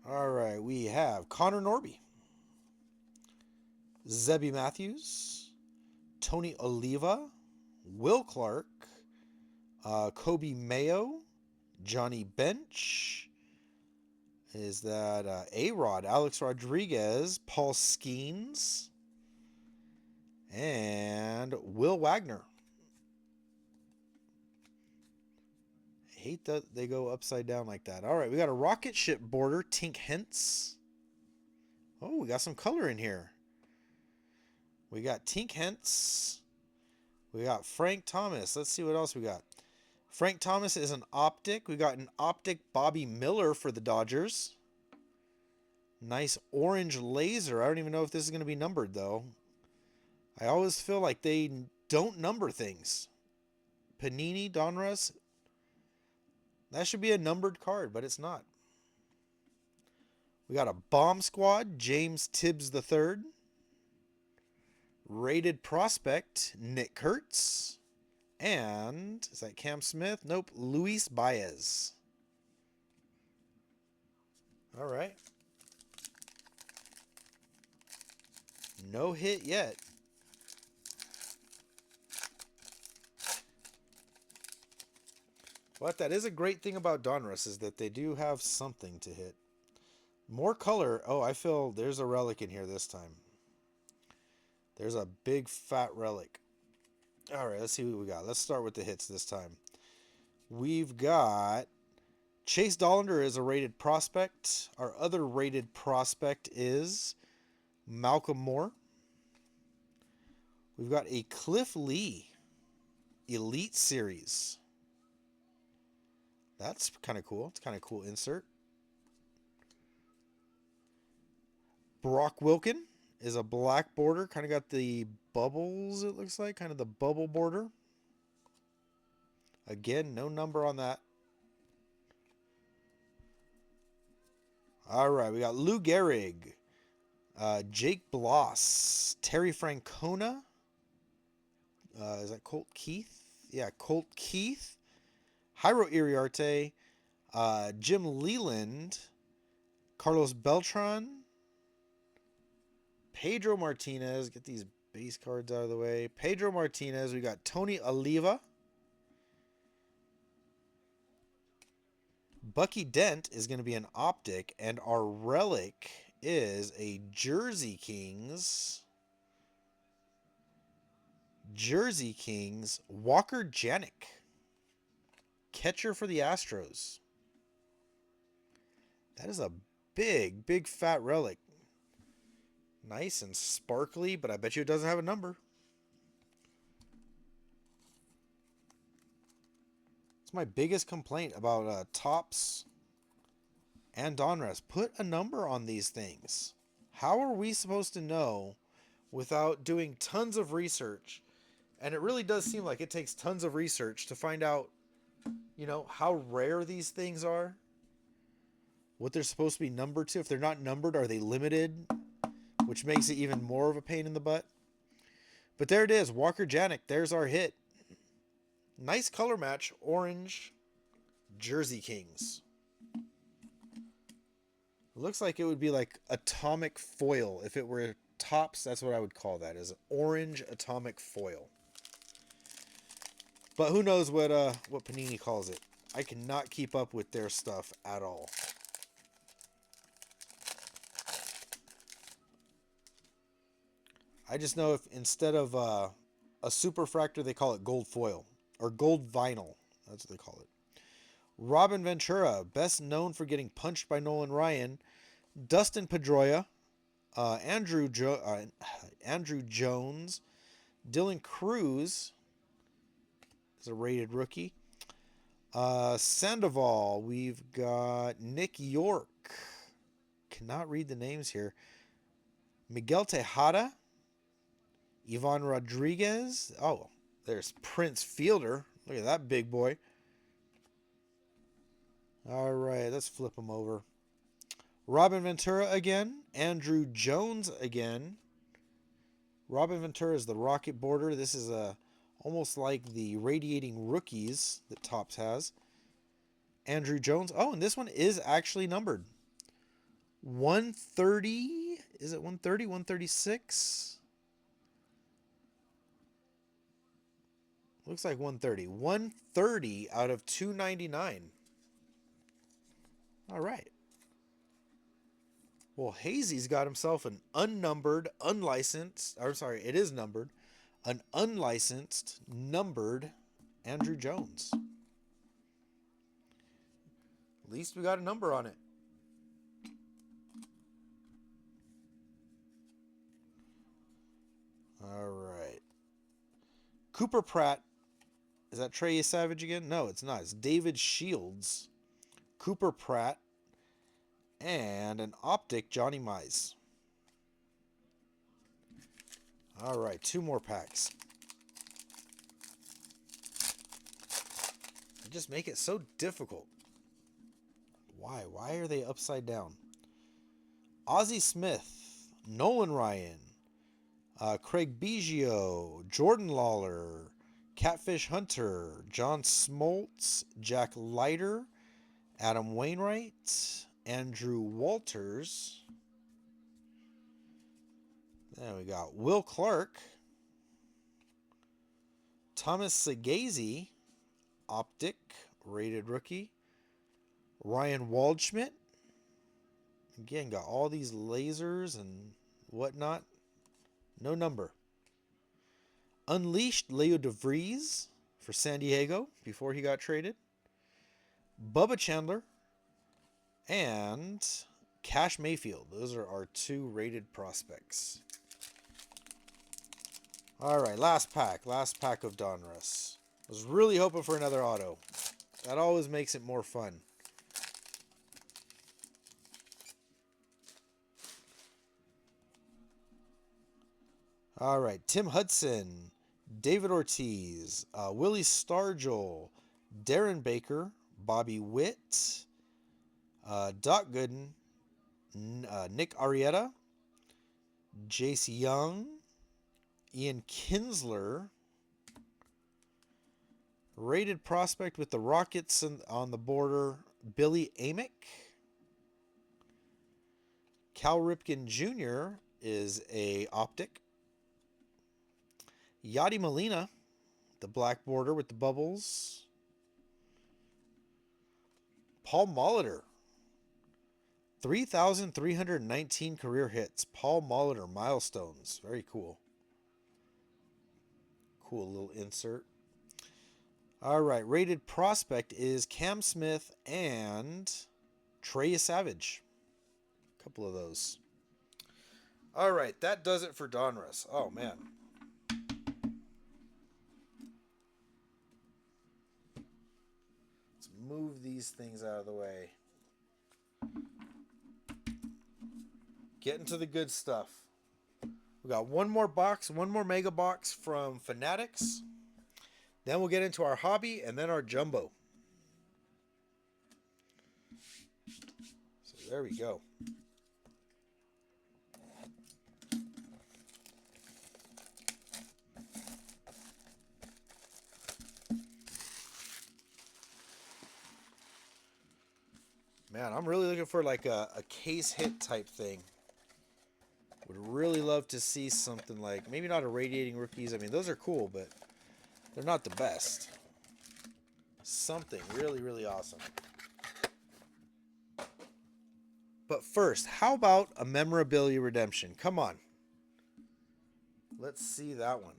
All right, we have Connor Norby, Zebby Matthews, Tony Oliva, Will Clark, Kobe Mayo, Johnny Bench. Is that A-Rod, Alex Rodriguez, Paul Skeens, and Will Wagner. I hate that they go upside down like that. All right, we got a rocket ship border, Tink Hentz. Oh, we got some color in here. We got Tink Hentz. We got Frank Thomas. Let's see what else we got. Frank Thomas is an optic. We got an optic Bobby Miller for the Dodgers. Nice orange laser. I don't even know if this is going to be numbered, though. I always feel like they don't number things. Panini, Donruss. That should be a numbered card, but it's not. We got a Bomb Squad, James Tibbs III. Rated Prospect, Nick Kurtz. And, is that Cam Smith? Nope, Luis Baez. All right. No hit yet. But that is a great thing about Donruss is that they do have something to hit. More color. Oh, I feel there's a relic in here this time. There's a big fat relic. All right, let's see what we got. Let's start with the hits this time. We've got Chase Dollander is a rated prospect. Our other rated prospect is Malcolm Moore. We've got a Cliff Lee Elite Series. That's kind of cool. It's kind of cool insert. Brock Wilken is a black border. Kind of got the bubbles, it looks like. Kind of the bubble border. Again, no number on that. All right, we got Lou Gehrig. Jake Bloss. Terry Francona. Is that Colt Keith? Yeah, Colt Keith. Jairo Iriarte. Jim Leland. Carlos Beltran. Pedro Martinez. Get these base cards out of the way. Pedro Martinez. We got Tony Oliva. Bucky Dent is going to be an optic. And our relic is a Jersey Kings. Walker Janik. Catcher for the Astros. That is a big, big fat relic. Nice and sparkly, but I bet you it doesn't have a number. It's my biggest complaint about Topps and Donruss. Put a number on these things. How are we supposed to know without doing tons of research? And it really does seem like it takes tons of research to find out, you know, how rare these things are. What they're supposed to be numbered to. If they're not numbered, are they limited? Which makes it even more of a pain in the butt. But there it is. Walker Janik. There's our hit. Nice color match. Orange. Jersey Kings. It looks like it would be like atomic foil. If it were Topps, that's what I would call that. Is orange atomic foil. But who knows what Panini calls it. I cannot keep up with their stuff at all. I just know if instead of a superfractor, they call it gold foil. Or gold vinyl. That's what they call it. Robin Ventura, best known for getting punched by Nolan Ryan. Dustin Pedroia. Andrew Jones. Dylan Cruz is a rated rookie. Sandoval. We've got Nick York. Cannot read the names here. Miguel Tejada. Ivan Rodriguez. Oh, there's Prince Fielder. Look at that big boy. All right, let's flip him over. Robin Ventura again. Andrew Jones again. Robin Ventura is the rocket border. This is almost like the radiating rookies that Topps has. Andrew Jones. Oh, and this one is actually numbered. 130. Is it 130? 136? Looks like 130. 130 out of 299. All right. Well, Hazy's got himself an unnumbered, unlicensed, or sorry, it is numbered, an unlicensed, numbered Andrew Jones. At least we got a number on it. All right. Cooper Pratt. Is that Trey Savage again? No, it's not. It's David Shields. Cooper Pratt. And an optic Johnny Mize. All right, 2 more packs. They just make it so difficult. Why? Why are they upside down? Ozzie Smith, Nolan Ryan, Craig Biggio, Jordan Lawler, Catfish Hunter, John Smoltz, Jack Leiter, Adam Wainwright, Andrew Walters. Then we got Will Clark, Thomas Sagazy, optic, rated rookie, Ryan Waldschmidt. Again, got all these lasers and whatnot. No number. Unleashed Leo DeVries for San Diego before he got traded. Bubba Chandler and Cash Mayfield. Those are our 2 rated prospects. All right, last pack. Last pack of Donruss. I was really hoping for another auto. That always makes it more fun. All right, Tim Hudson, David Ortiz, Willie Stargell, Darren Baker, Bobby Witt, Doc Gooden, Nick Arrieta, Jace Young, Ian Kinsler, rated prospect with the Rockets on the border, Billy Amick. Cal Ripken Jr. is a optic. Yadi Molina, the black border with the bubbles. Paul Molitor, 3,319 career hits. Paul Molitor milestones. Very cool. Cool little insert. All right, rated prospect is Cam Smith and Trey Savage. A couple of those. All right, that does it for Donruss. Oh, man. Let's move these things out of the way. Get into the good stuff. We got one more box, one more mega box from Fanatics. Then we'll get into our hobby and then our jumbo. So there we go. Man, I'm really looking for like a case hit type thing. Would really love to see something like, maybe not a Radiating Rookies. I mean, those are cool, but they're not the best. Something really, really awesome. But first, how about a memorabilia redemption? Come on. Let's see that one.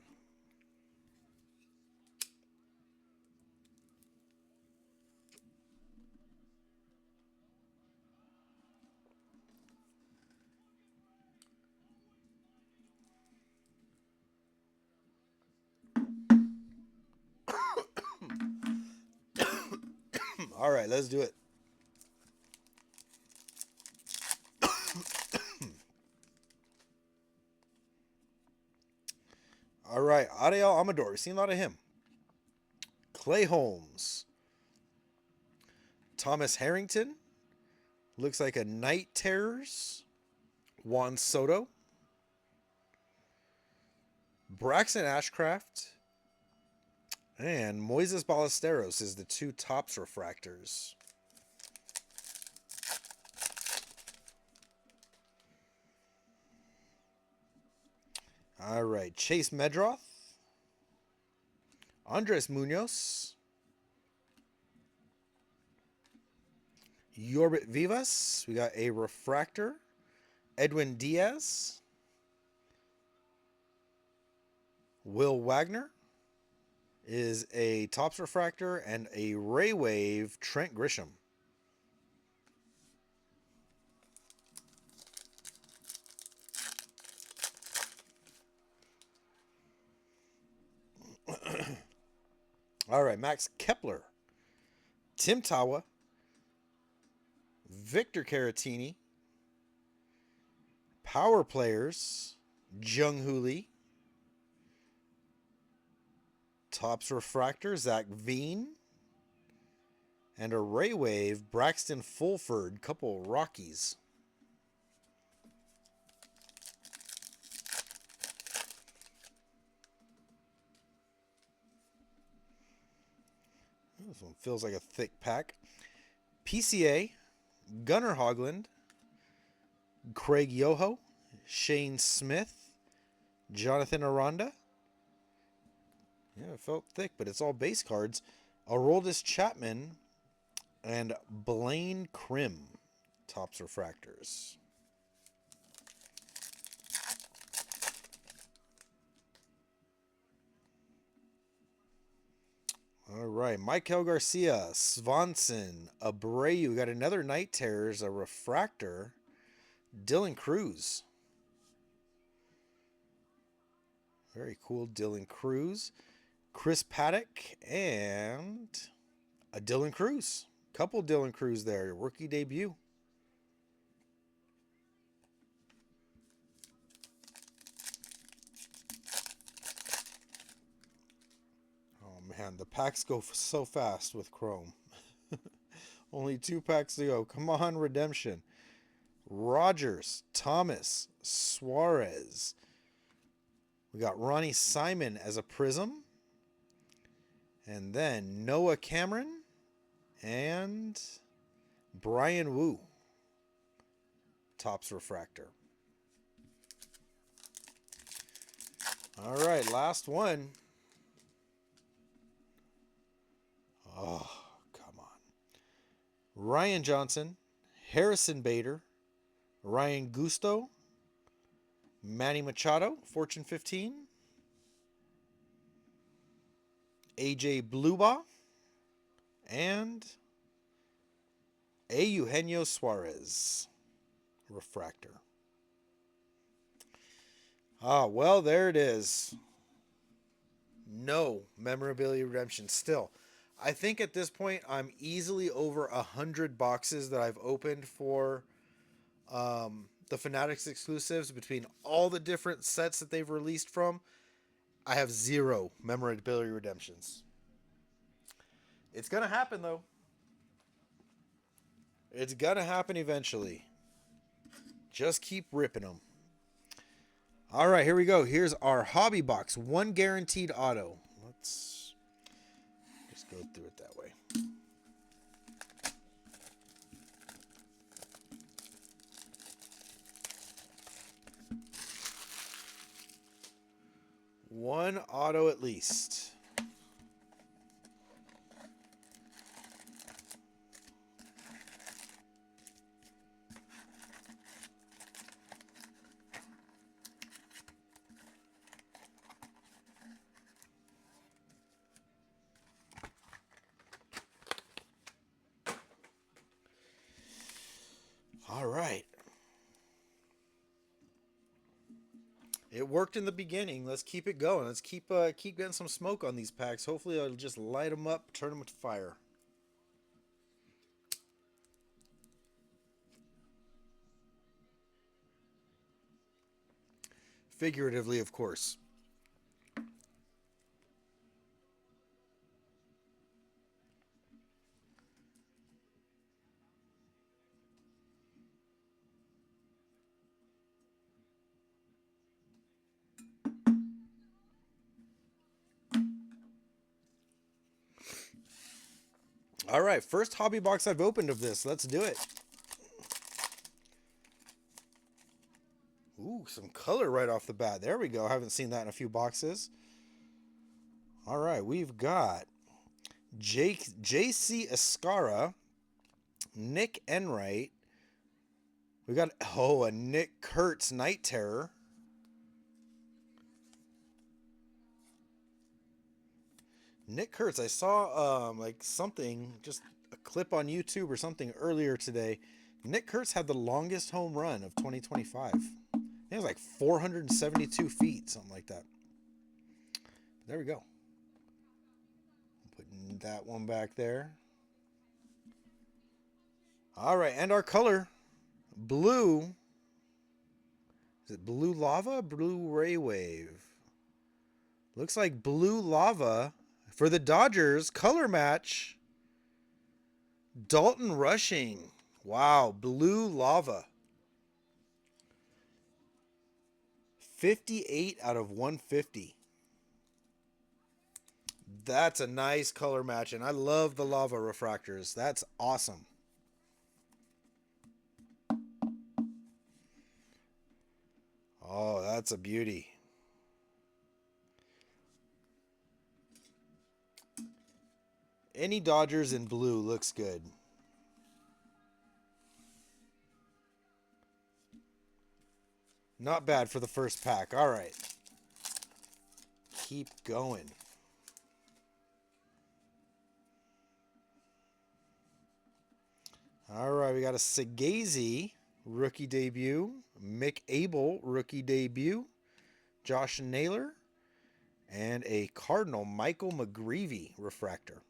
All right, let's do it. All right, Ariel Amador. We've seen a lot of him. Clay Holmes. Thomas Harrington. Looks like a Night Terrors. Juan Soto. Braxton Ashcraft. And Moises Ballesteros is the 2 Topps refractors. All right, Chase Medroth. Andres Munoz. Yorbit Vivas. We got a refractor. Edwin Diaz. Will Wagner is a Topps refractor, and a Ray Wave Trent Grisham. All right, Max Kepler, Tim Tawa, Victor Caratini, Power Players, Jung Hoo Lee, Topps refractor, Zach Veen, and a Ray Wave, Braxton Fulford, couple Rockies. This one feels like a thick pack. PCA, Gunnar Hoglund, Craig Yoho, Shane Smith, Jonathan Aranda. Yeah, it felt thick, but it's all base cards. Aroldis Chapman and Blaine Krim, Topps refractors. All right, Michael Garcia, Swanson, Abreu. We got another Night Terrors, a refractor. Dylan Cruz. Very cool, Dylan Cruz. Chris Paddock and a Dylan Cruz. Couple Dylan Cruz there, rookie debut. Oh man, the packs go so fast with Chrome. Only 2 packs to go. Come on, redemption. Rogers, Thomas, Suarez. We got Ronnie Simon as a Prism. And then Noah Cameron and Brian Wu, Topps refractor. All right, last one. Oh, come on. Ryan Johnson, Harrison Bader, Ryan Gusto, Manny Machado, Fortune 15, AJ Bluba, and a Eugenio Suarez refractor. Ah, well, there it is. No memorabilia redemption still. I think at this point I'm easily over 100 boxes that I've opened for the Fanatics exclusives between all the different sets that they've released from. I have 0 memorabilia redemptions. It's going to happen, though. It's going to happen eventually. Just keep ripping them. All right, here we go. Here's our hobby box. 1 guaranteed auto. Let's just go through it that way. One auto at least. All right. It worked in the beginning. Let's keep it going. Let's keep getting some smoke on these packs. Hopefully, I'll just light them up, turn them to fire. Figuratively, of course. All right, first hobby box I've opened of this. Let's do it. Ooh, some color right off the bat. There we go. I haven't seen that in a few boxes. All right, we've got J.C. Escara, Nick Enright. We got, oh, a Nick Kurtz Night Terror. Nick Kurtz, I saw like something, just a clip on YouTube or something earlier today. Nick Kurtz had the longest home run of 2025. I think it was like 472 feet, something like that. There we go. Putting that one back there. All right, and our color, blue. Is it blue lava? Blue ray wave. Looks like blue lava for the Dodgers. Color match. Dalton Rushing. Wow, blue lava. 58 out of 150. That's a nice color match, and I love the lava refractors. That's awesome. Oh, that's a beauty. Any Dodgers in blue looks good. Not bad for the first pack. All right. Keep going. All right, we got a Sagazy rookie debut, Mick Abel rookie debut, Josh Naylor, and a Cardinal Michael McGreevy refractor.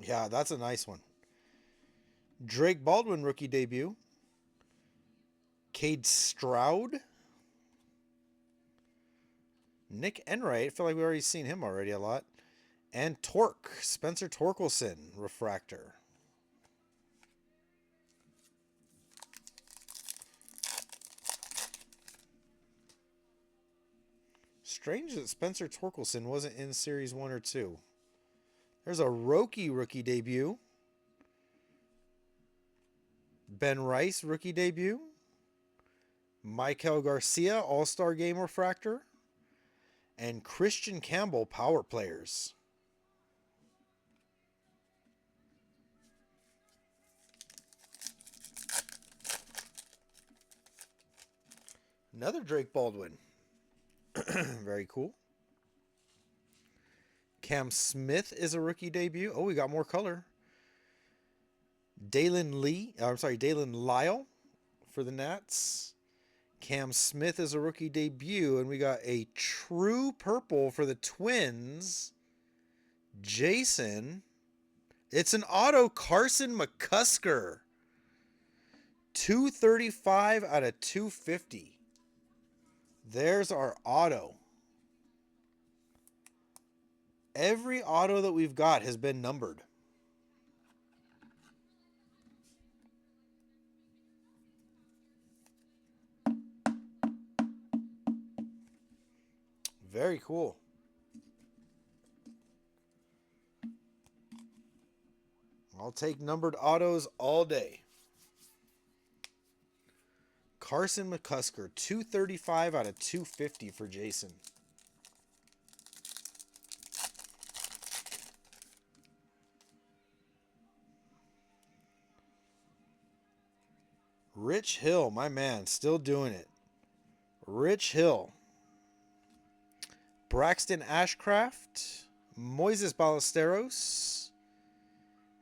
Yeah, that's a nice one. Drake Baldwin rookie debut, Cade Stroud, Nick Enright. I feel like we've already seen him already a lot. And Torque, Spencer Torkelson refractor. Strange that Spencer Torkelson wasn't in Series 1 or 2. There's a Roki rookie debut. Ben Rice rookie debut. Michael Garcia All-Star Game refractor. And Christian Campbell Power Players. Another Drake Baldwin. Very cool. Cam Smith is a rookie debut. Oh, we got more color. Dalen Lyle for the Nats. Cam Smith is a rookie debut. And we got a true purple for the Twins. Jason. It's an auto Carson McCusker. 235 out of 250. There's our auto. Every auto that we've got has been numbered. Very cool. I'll take numbered autos all day. Carson McCusker, 235 out of 250 for Jason. Rich Hill, my man, still doing it. Rich Hill. Braxton Ashcraft, Moises Ballesteros,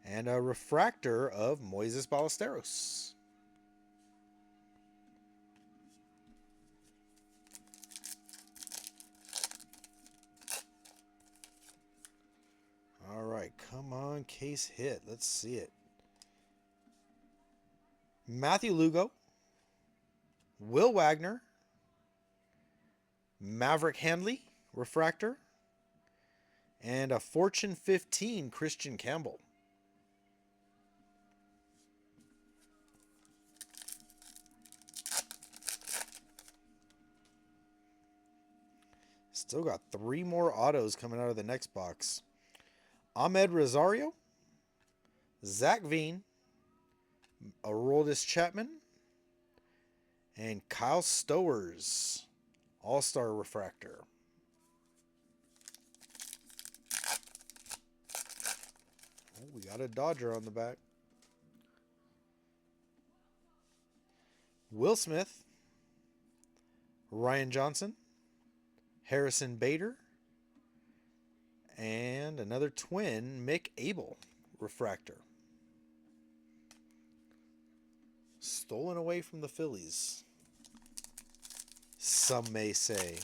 and a refractor of Moises Ballesteros. All right, come on, case hit. Let's see it. Matthew Lugo, Will Wagner, Maverick Handley, refractor, and a Fortune 15 Christian Campbell. Still got 3 more autos coming out of the next box. Ahmed Rosario, Zach Veen, Aroldis Chapman, And Kyle Stowers, All-Star Refractor. Oh, we got a Dodger on the back. Will Smith, Ryan Johnson, Harrison Bader, and another twin, Mick Abel, Refractor. Stolen away from the Phillies, some may say.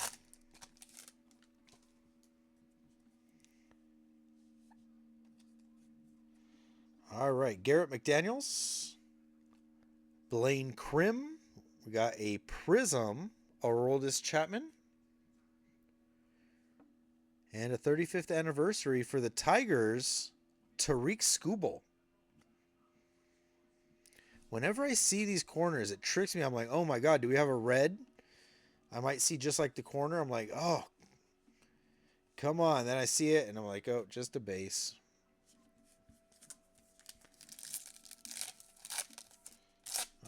All right, Garrett McDaniels, Blaine Krim. We got a Prism, Aroldis Chapman. And a 35th anniversary for the Tigers, Tariq Skubal. Whenever I see these corners, it tricks me. I'm like, oh my God, do we have a red? I might see just like the corner. I'm like, oh, come on. Then I see it, and I'm like, oh, just a base.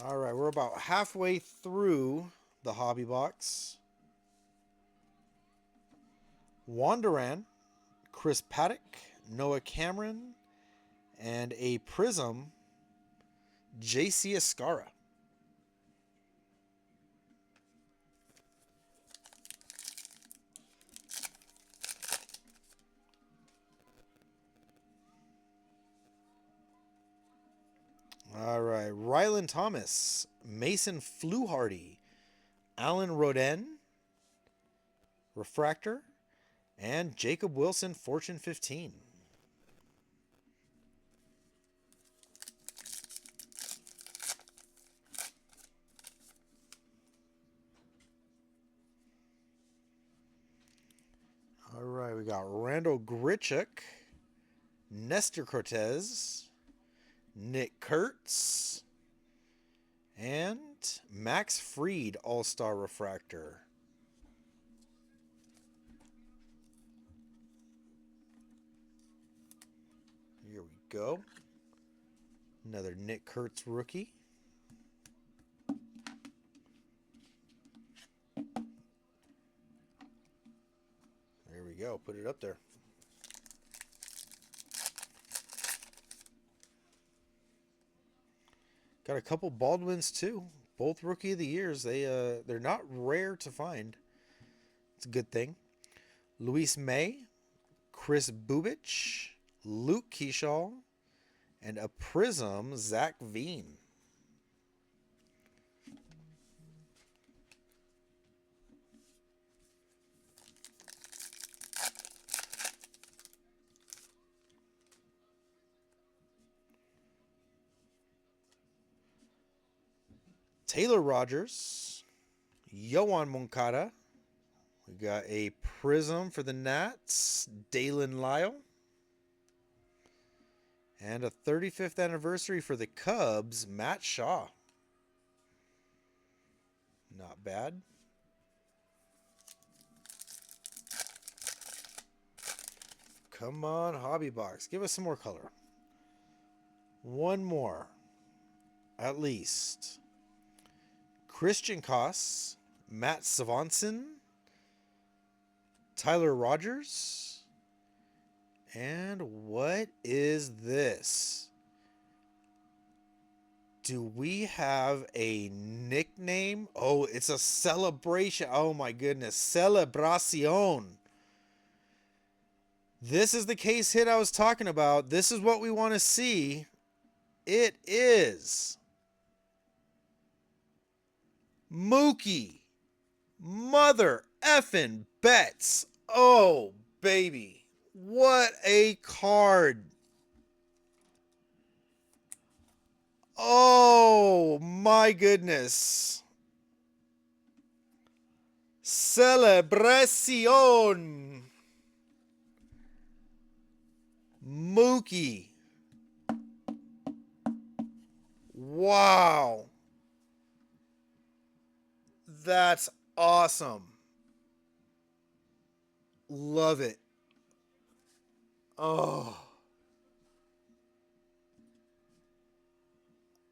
All right, we're about halfway through the hobby box. Wanderan, Chris Paddock, Noah Cameron, and a Prism, J.C. Escara. All right, Rylan Thomas, Mason Fluharty, Alan Rodin, Refractor, and Jacob Wilson, Fortune 15. All right, we got Randall Grichuk, Nestor Cortez, Nick Kurtz, and Max Fried, All-Star Refractor. Here we go. Another Nick Kurtz rookie. There we go. Put it up there. Got a couple Baldwins too. Both Rookie of the Years. They're not rare to find. It's a good thing. Luis May, Chris Bubich, Luke Keyshaw, and a Prism, Zach Veen. Taylor Rogers, Yohan Moncada. We got a Prism for the Nats, Dalen Lyle. And a 35th anniversary for the Cubs, Matt Shaw. Not bad. Come on, Hobby Box. Give us some more color. One more. At least. Christian Koss, Matt Svanson, Tyler Rogers, and what is this? Do we have a nickname? Oh, it's a celebration. Oh my goodness. Celebración. This is the case hit I was talking about. This is what we want to see. It is Mookie. Mother effing Betts. Oh, baby. What a card. Oh, my goodness. Celebración. Mookie. Wow. That's awesome. Love it. Oh.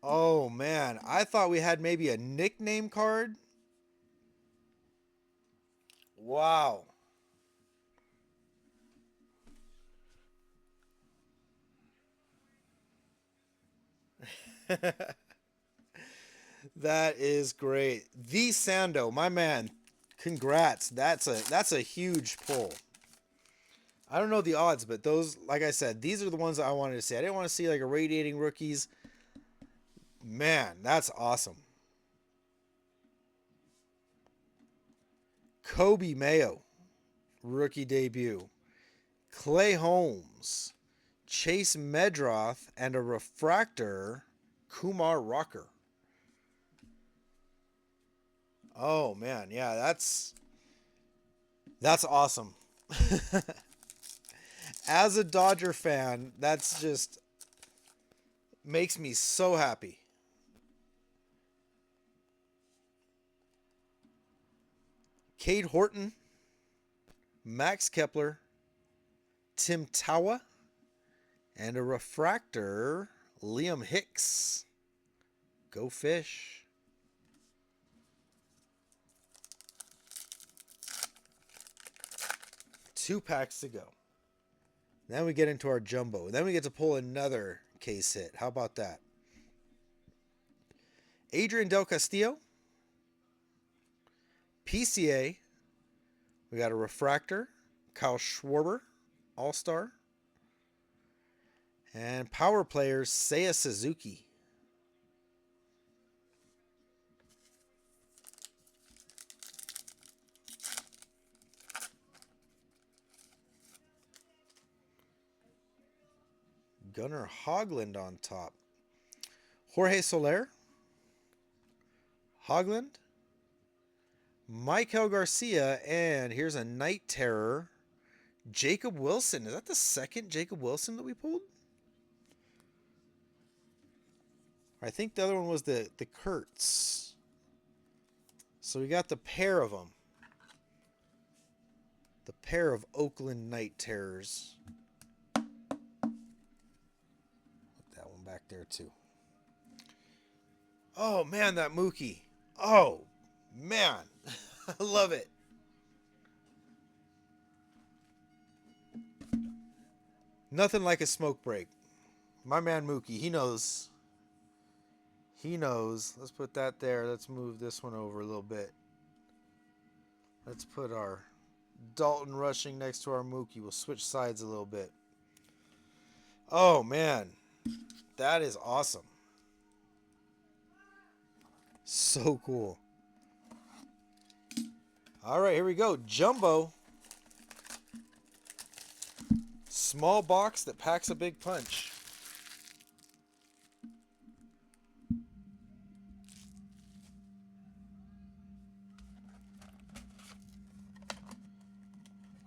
Oh man, I thought we had maybe a nickname card. Wow. That is great. The Sando, my man. Congrats. That's a huge pull. I don't know the odds, but those, like I said, these are the ones I wanted to see. I didn't want to see like a radiating rookies. Man, that's awesome. Kobe Mayo, rookie debut. Clay Holmes, Chase Medroth, and a refractor, Kumar Rocker. Oh man, yeah, that's awesome. As a Dodger fan, that's just makes me so happy. Cade Horton, Max Kepler, Tim Tawa, and a refractor, Liam Hicks. Go Fish. Two packs to go. Then we get into our jumbo. Then we get to pull another case hit. How about that? Adrian Del Castillo, PCA. We got a refractor, Kyle Schwarber, All-Star. And power players, Seiya Suzuki. Gunnar Hoglund on top. Jorge Soler, Hoglund, Michael Garcia, and here's a Night Terror, Jacob Wilson. Is that the second Jacob Wilson that we pulled? I think the other one was the Kurtz. So we got the pair of them. The pair of Oakland Night Terrors. Put that one back there too. Oh man, that Mookie. Oh man, I love it. Nothing like a smoke break. My man Mookie, he knows. He knows. Let's put that there. Let's move this one over a little bit. Let's put our Dalton rushing next to our Mookie. We'll switch sides a little bit. Oh man, that is awesome. So cool. All right, here we go. Jumbo. Small box that packs a big punch.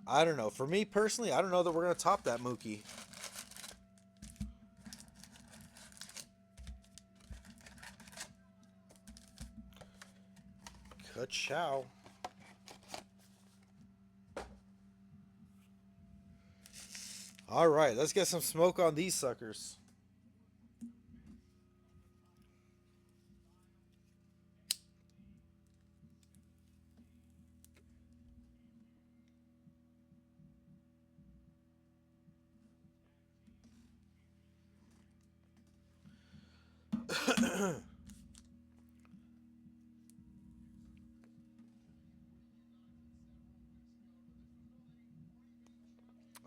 I don't know. For me personally, I don't know that we're going to top that Mookie. Ka-chow. All right, let's get some smoke on these suckers.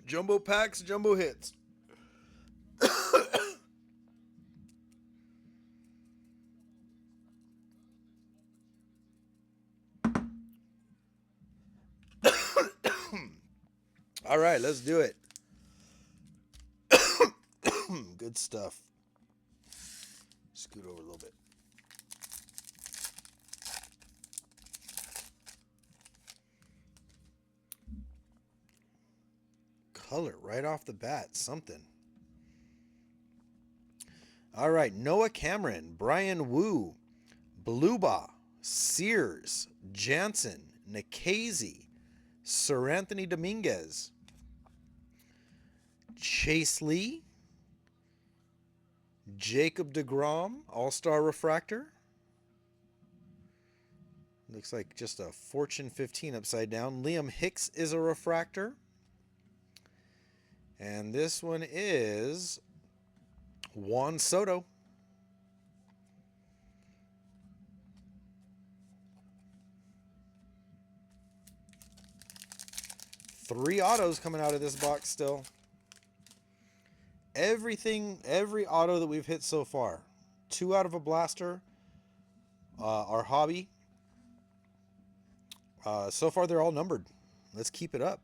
Jumbo packs, jumbo hits. All right, let's do it. Good stuff. Scoot over a little bit. Color right off the bat, something. All right, Noah Cameron, Brian Wu, Bluba, Sears, Jansen, Nikhazy, Sir Anthony Dominguez, Chase Lee, Jacob deGrom, All-Star Refractor. Looks like just a Fortune 15 upside down. Liam Hicks is a refractor. And this one is Juan Soto. Three autos coming out of this box still. Every auto that we've hit so far. 2 out of a blaster. Our hobby. So far they're all numbered. Let's keep it up.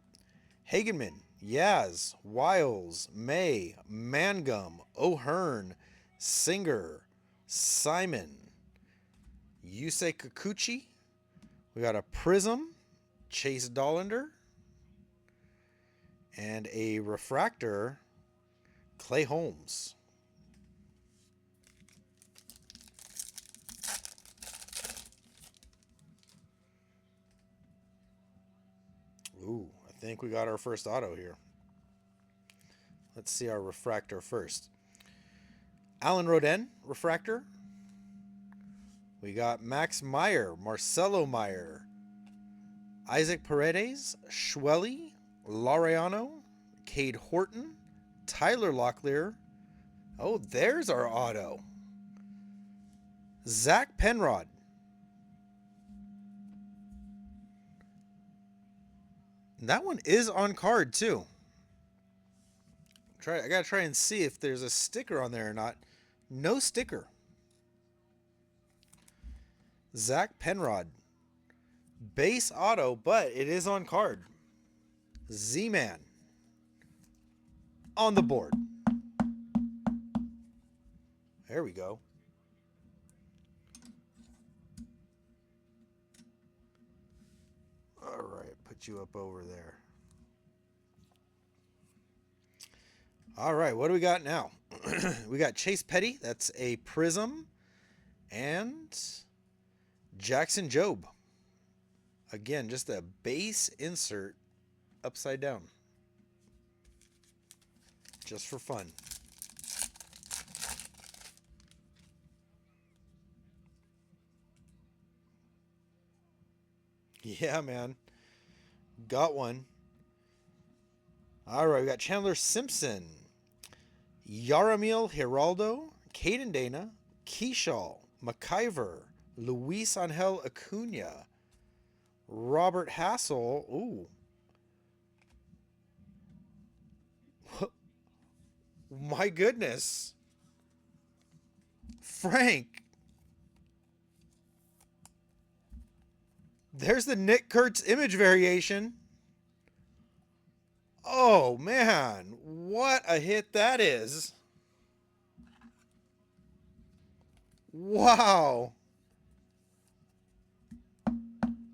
Hagenman, Yaz, Wiles, May, Mangum, O'Hearn, Singer, Simon, Yusei Kikuchi. We got a Prism, Chase Dollander, and a refractor, Clay Holmes. Ooh, I think we got our first auto here. Let's see our refractor first. Alan Rodin, refractor. We got Max Meyer, Marcelo Meyer, Isaac Paredes, Schwelly, Laureano, Cade Horton, Tyler Locklear. Oh, there's our auto. Zach Penrod. That one is on card too. I gotta try and see if there's a sticker on there or not. No sticker. Zach Penrod. Base auto, but it is on card. Z-Man. On the board. There we go. All right, put you up over there. All right, what do we got now? We got Chase Petty. That's a Prism. And Jackson Jobe. Again, just a base insert upside down. Just for fun. Yeah, man. Got one. All right, we got Chandler Simpson, Yaramil Giraldo, Caden Dana, Keishal, McIver, Luis Angel Acuna, Robert Hassel. Ooh. My goodness. Frank. There's the Nick Kurtz image variation. Oh, man. What a hit that is. Wow.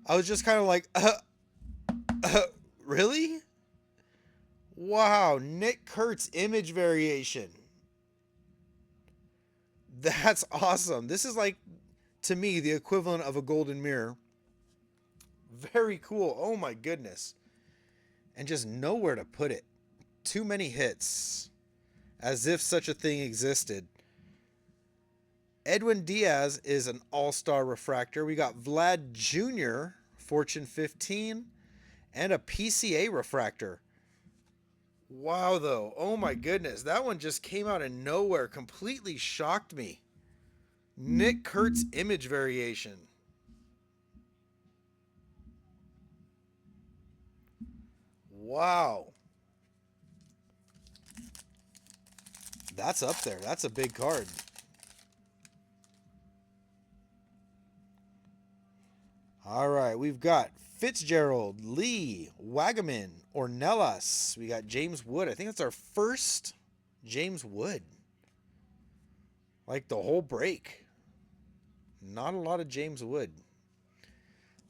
I was just kind of like, really? Wow, Nick Kurtz image variation. That's awesome. This is like, to me, the equivalent of a golden mirror. Very cool. Oh my goodness. And just nowhere to put it. Too many hits. As if such a thing existed. Edwin Diaz is an all-star refractor. We got Vlad Jr., Fortune 15, and a PCA refractor. Wow, though. Oh, my goodness. That one just came out of nowhere. Completely shocked me. Nick Kurtz image variation. Wow. That's up there. That's a big card. All right, we've got Fitzgerald, Lee, Wagaman, Ornelas. We got James Wood. I think that's our first James Wood. Like the whole break. Not a lot of James Wood.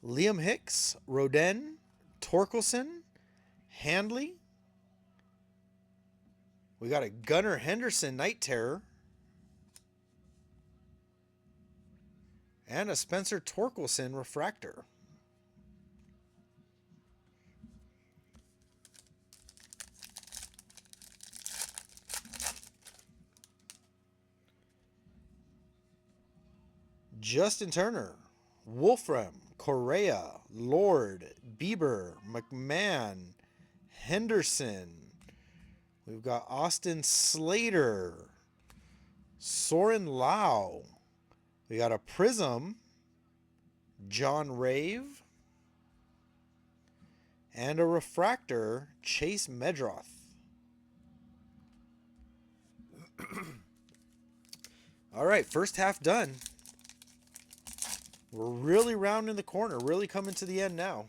Liam Hicks, Rodin, Torkelson, Handley. We got a Gunnar Henderson Night Terror. And a Spencer Torkelson refractor. Justin Turner, Wolfram, Correa, Lord, Bieber, McMahon, Henderson. We've got Austin Slater, Soren Lau. We got a Prism, John Rave, and a Refractor, Chase Medroth. All right, first half done. We're really rounding the corner, really coming to the end now.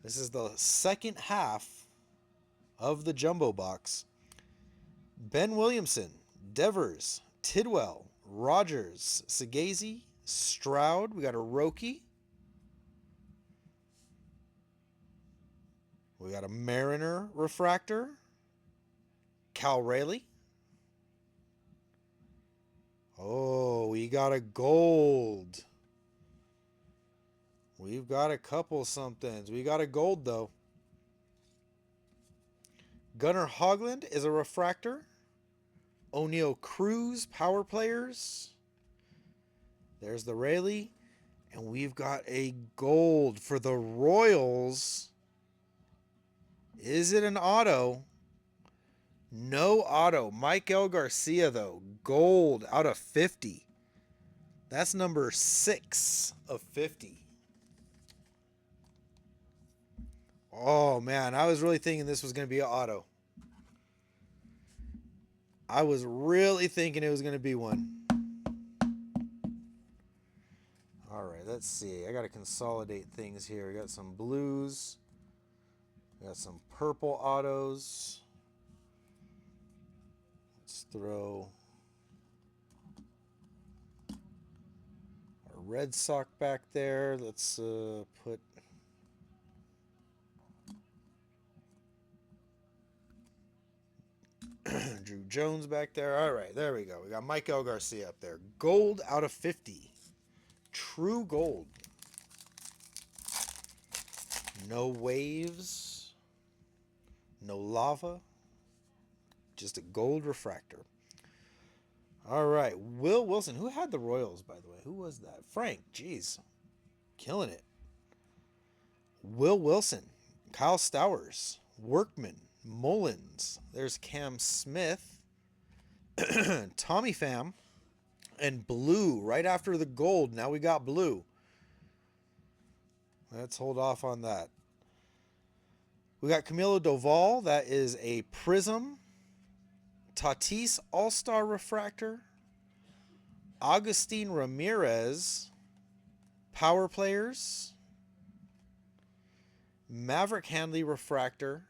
This is the second half of the jumbo box. Ben Williamson, Devers, Tidwell, Rogers, Segazy, Stroud. We got a Roki. We got a Mariner Refractor. Cal Rayleigh. Oh, we got a gold. We've got a couple somethings. We got a gold, though. Gunnar Hoglund is a refractor. O'Neal Cruz, power players. There's the Rayleigh. And we've got a gold for the Royals. Is it an auto? No auto. Michael Garcia, though. Gold out of 50. That's number 6 of 50. Oh, man. I was really thinking this was going to be an auto. I was really thinking it was going to be one. All right, let's see. I got to consolidate things here. We got some blues. We got some purple autos. Let's throw our red sock back there. Let's put Drew Jones back there. All right, there we go. We got Michael Garcia up there. Gold out of 50. True gold. No waves. No lava. Just a gold refractor. All right, Will Wilson. Who had the Royals, by the way? Who was that? Frank. Jeez. Killing it. Will Wilson. Kyle Stowers. Workman. Mullins. There's Cam Smith. Tommy Pham. And blue right after the gold. Now we got blue. Let's hold off on that. We got Camilo Doval. That is a Prism. Tatis All-Star Refractor. Agustin Ramirez. Power Players. Maverick Handley Refractor.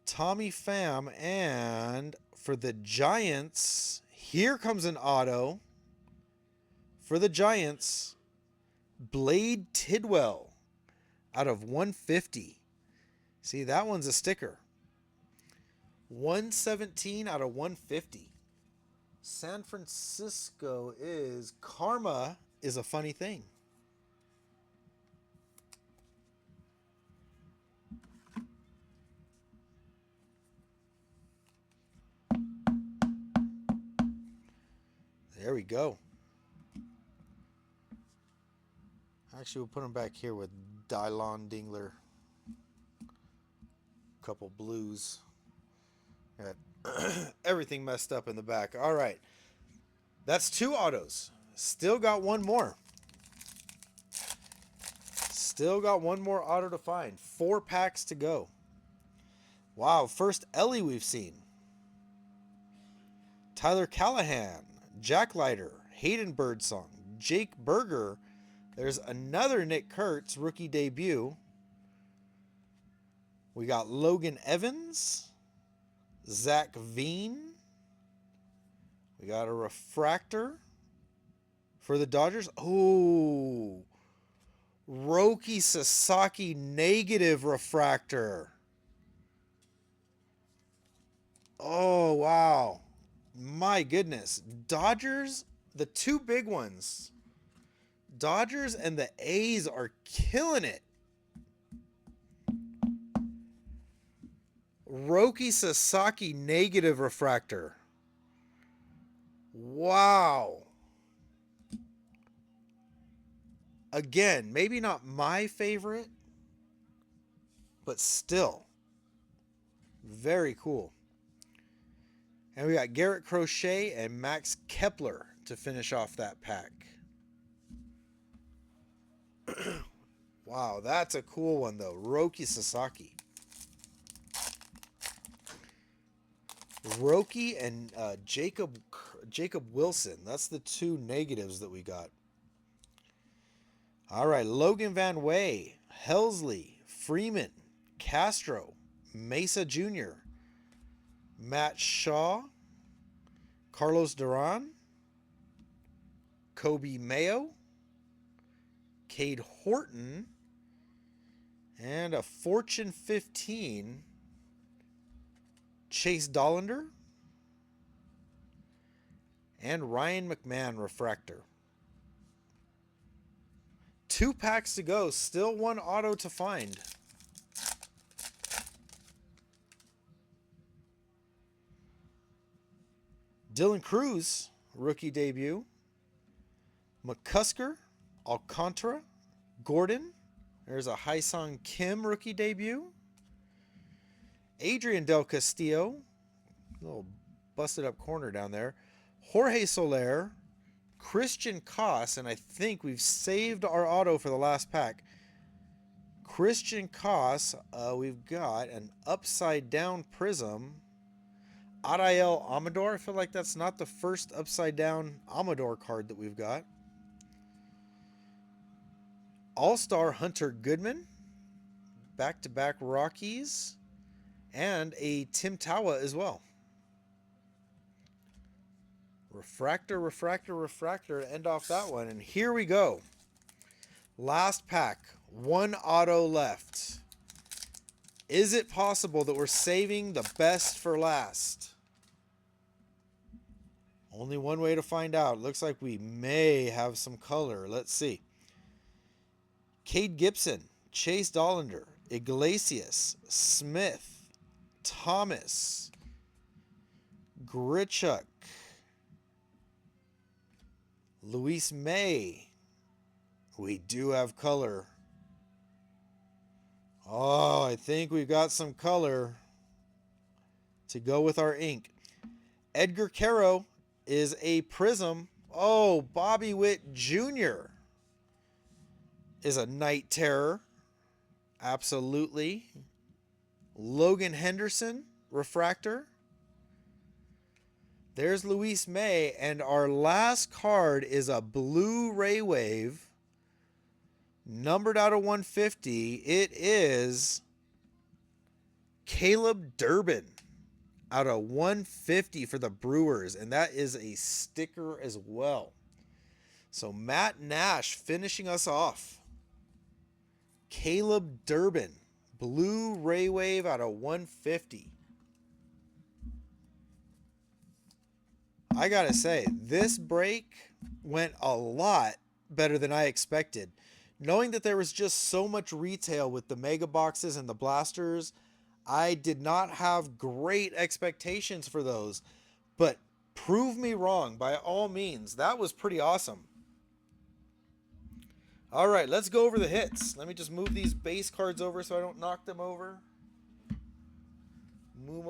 Tommy Pham. And for the Giants, here comes an auto. For the Giants, Blade Tidwell out of 150. See, that one's a sticker. 117 out of 150. San Francisco is... Karma is a funny thing. There we go. Actually, we'll put them back here with Dylon Dingler. Couple blues. Got everything messed up in the back. All right. That's 2 autos. Still got one more. Still got one more auto to find. 4 packs to go. Wow. First Ellie we've seen. Tyler Callahan. Jack Leiter. Hayden Birdsong. Jake Berger. There's another Nick Kurtz rookie debut. We got Logan Evans. Zach Veen. We got a refractor for the Dodgers. Oh, Roki Sasaki negative refractor. Oh, wow. My goodness. Dodgers, the 2 big ones. Dodgers and the A's are killing it. Roki Sasaki negative refractor. Wow. Again, maybe not my favorite, but still very cool. And we got Garrett Crochet and Max Kepler to finish off that pack. Wow, that's a cool one though. Roki Sasaki. Roki and Jacob Wilson. That's the two negatives that we got. All right, Logan Van Way, Helsley, Freeman, Castro, Mesa Jr., Matt Shaw, Carlos Duran, Kobe Mayo, Cade Horton, and a Fortune 15, Chase Dollander, and Ryan McMahon refractor. 2 packs to go. Still 1 auto to find. Dylan Cruz, rookie debut. McCusker, Alcantara, Gordon. There's a Hyesung Kim rookie debut. Adrian Del Castillo, a little busted up corner down there. Jorge Soler, Christian Koss, and I think we've saved our auto for the last pack. Christian Koss, we've got an upside down prism. Adael Amador, I feel like that's not the first upside down Amador card that we've got. All-Star Hunter Goodman, back-to-back Rockies, and a Tim Tawa as well. Refractor, refractor, refractor to end off that one. And here we go. Last pack. 1 auto left. Is it possible that we're saving the best for last? Only one way to find out. Looks like we may have some color. Let's see. Cade Gibson, Chase Dollander, Iglesias, Smith, Thomas, Grichuk, Luis May. We do have color. Oh, I think we've got some color to go with our ink. Edgar Caro is a prism. Oh, Bobby Witt Jr. is a night terror. Absolutely. Logan Henderson, refractor. There's Luis May, and our last card is a blue Ray Wave, numbered out of 150. It is Caleb Durbin out of 150 for the Brewers, and that is a sticker as well. So Matt Nash finishing us off. Caleb Durbin, blue Ray Wave out of 150. I gotta say, this break went a lot better than I expected. Knowing that there was just so much retail with the mega boxes and the blasters, I did not have great expectations for those. But prove me wrong, by all means. That was pretty awesome. All right, let's go over the hits. Let me just move these base cards over so I don't knock them over. Move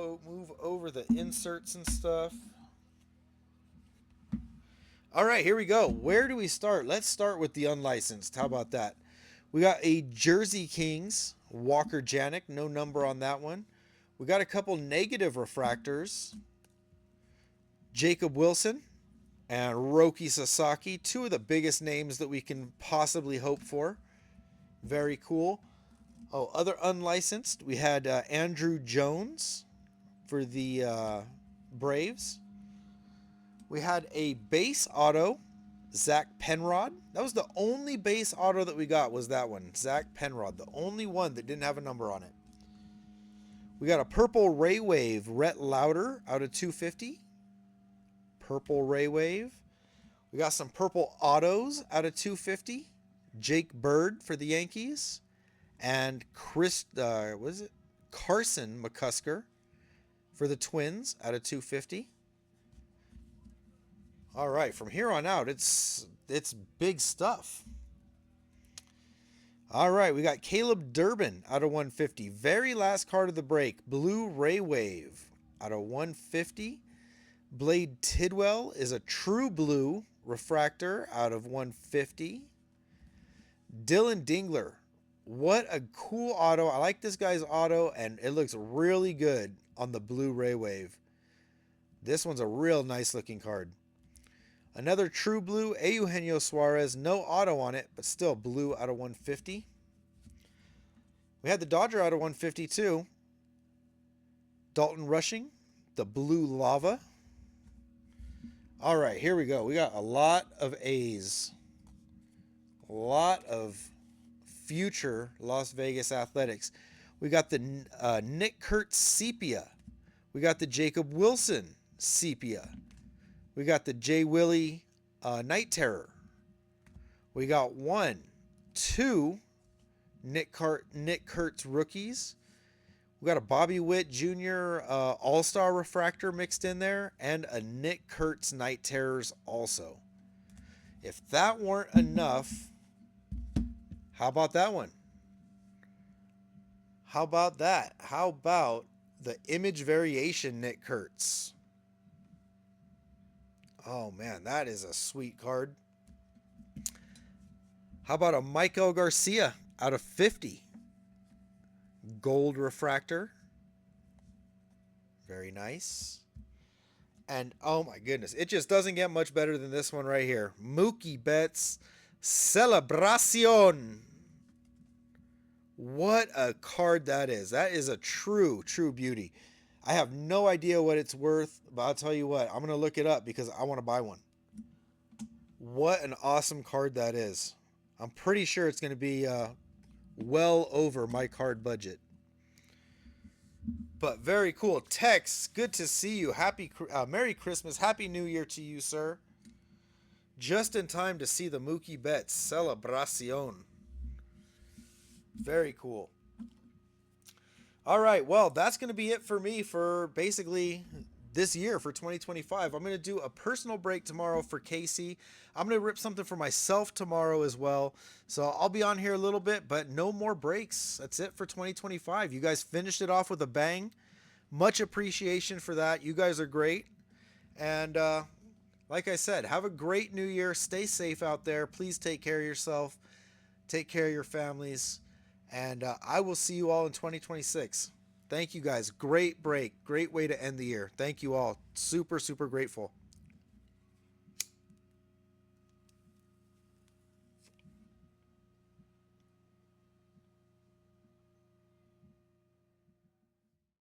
over the inserts and stuff. All right, here we go. Where do we start? Let's start with the unlicensed. How about that? We got a Jersey Kings, Walker Janik. No number on that one. We got a couple negative refractors. Jacob Wilson and Roki Sasaki. 2 of the biggest names that we can possibly hope for. Very cool. Oh, other unlicensed. We had Andrew Jones for the Braves. We had a base auto, Zach Penrod. That was the only base auto that we got, was that one. Zach Penrod, the only one that didn't have a number on it. We got a purple Ray Wave, Rhett Lauder out of 250. Purple Ray Wave. We got some purple autos out of 250. Jake Bird for the Yankees. And Carson McCusker for the Twins out of 250. All right, from here on out, it's big stuff. All right, we got Caleb Durbin out of 150. Very last card of the break. Blue Ray Wave out of 150. Blade Tidwell is a true blue refractor out of 150. Dylan Dingler. What a cool auto. I like this guy's auto, and it looks really good on the Blue Ray Wave. This one's a real nice looking card. Another true blue, Eugenio Suarez. No auto on it, but still blue out of 150. We had the Dodger out of 152. Dalton Rushing, the Blue Lava. All right, here we go. We got a lot of A's. A lot of future Las Vegas Athletics. We got the Nick Kurtz Sepia. We got the Jacob Wilson Sepia. We got the Jay Willie Night Terror. We got 1, 2 Nick Kurtz rookies. We got a Bobby Witt Jr. All-Star refractor mixed in there, and a Nick Kurtz Night Terrors also. If that weren't enough, how about that one? How about that? How about the image variation Nick Kurtz? Oh man, that is a sweet card. How about a Michael Garcia out of 50? Gold refractor. Very nice. And oh my goodness, it just doesn't get much better than this one right here. Mookie Betts Celebracion. What a card that is. That is a true beauty. I have no idea what it's worth, but I'll tell you what, I'm going to look it up because I want to buy one. What an awesome card that is. I'm pretty sure it's going to be well over my card budget. But very cool. Tex, good to see you. Merry Christmas. Happy New Year to you, sir. Just in time to see the Mookie Betts Celebracion. Very cool. All right, well, that's going to be it for me for basically this year for 2025. I'm going to do a personal break tomorrow for Casey. I'm going to rip something for myself tomorrow as well. So I'll be on here a little bit, but no more breaks. That's it for 2025. You guys finished it off with a bang. Much appreciation for that. You guys are great. And like I said, have a great new year. Stay safe out there. Please take care of yourself. Take care of your families. And I will see you all in 2026. Thank you guys. Great break. Great way to end the year. Thank you all. Super grateful.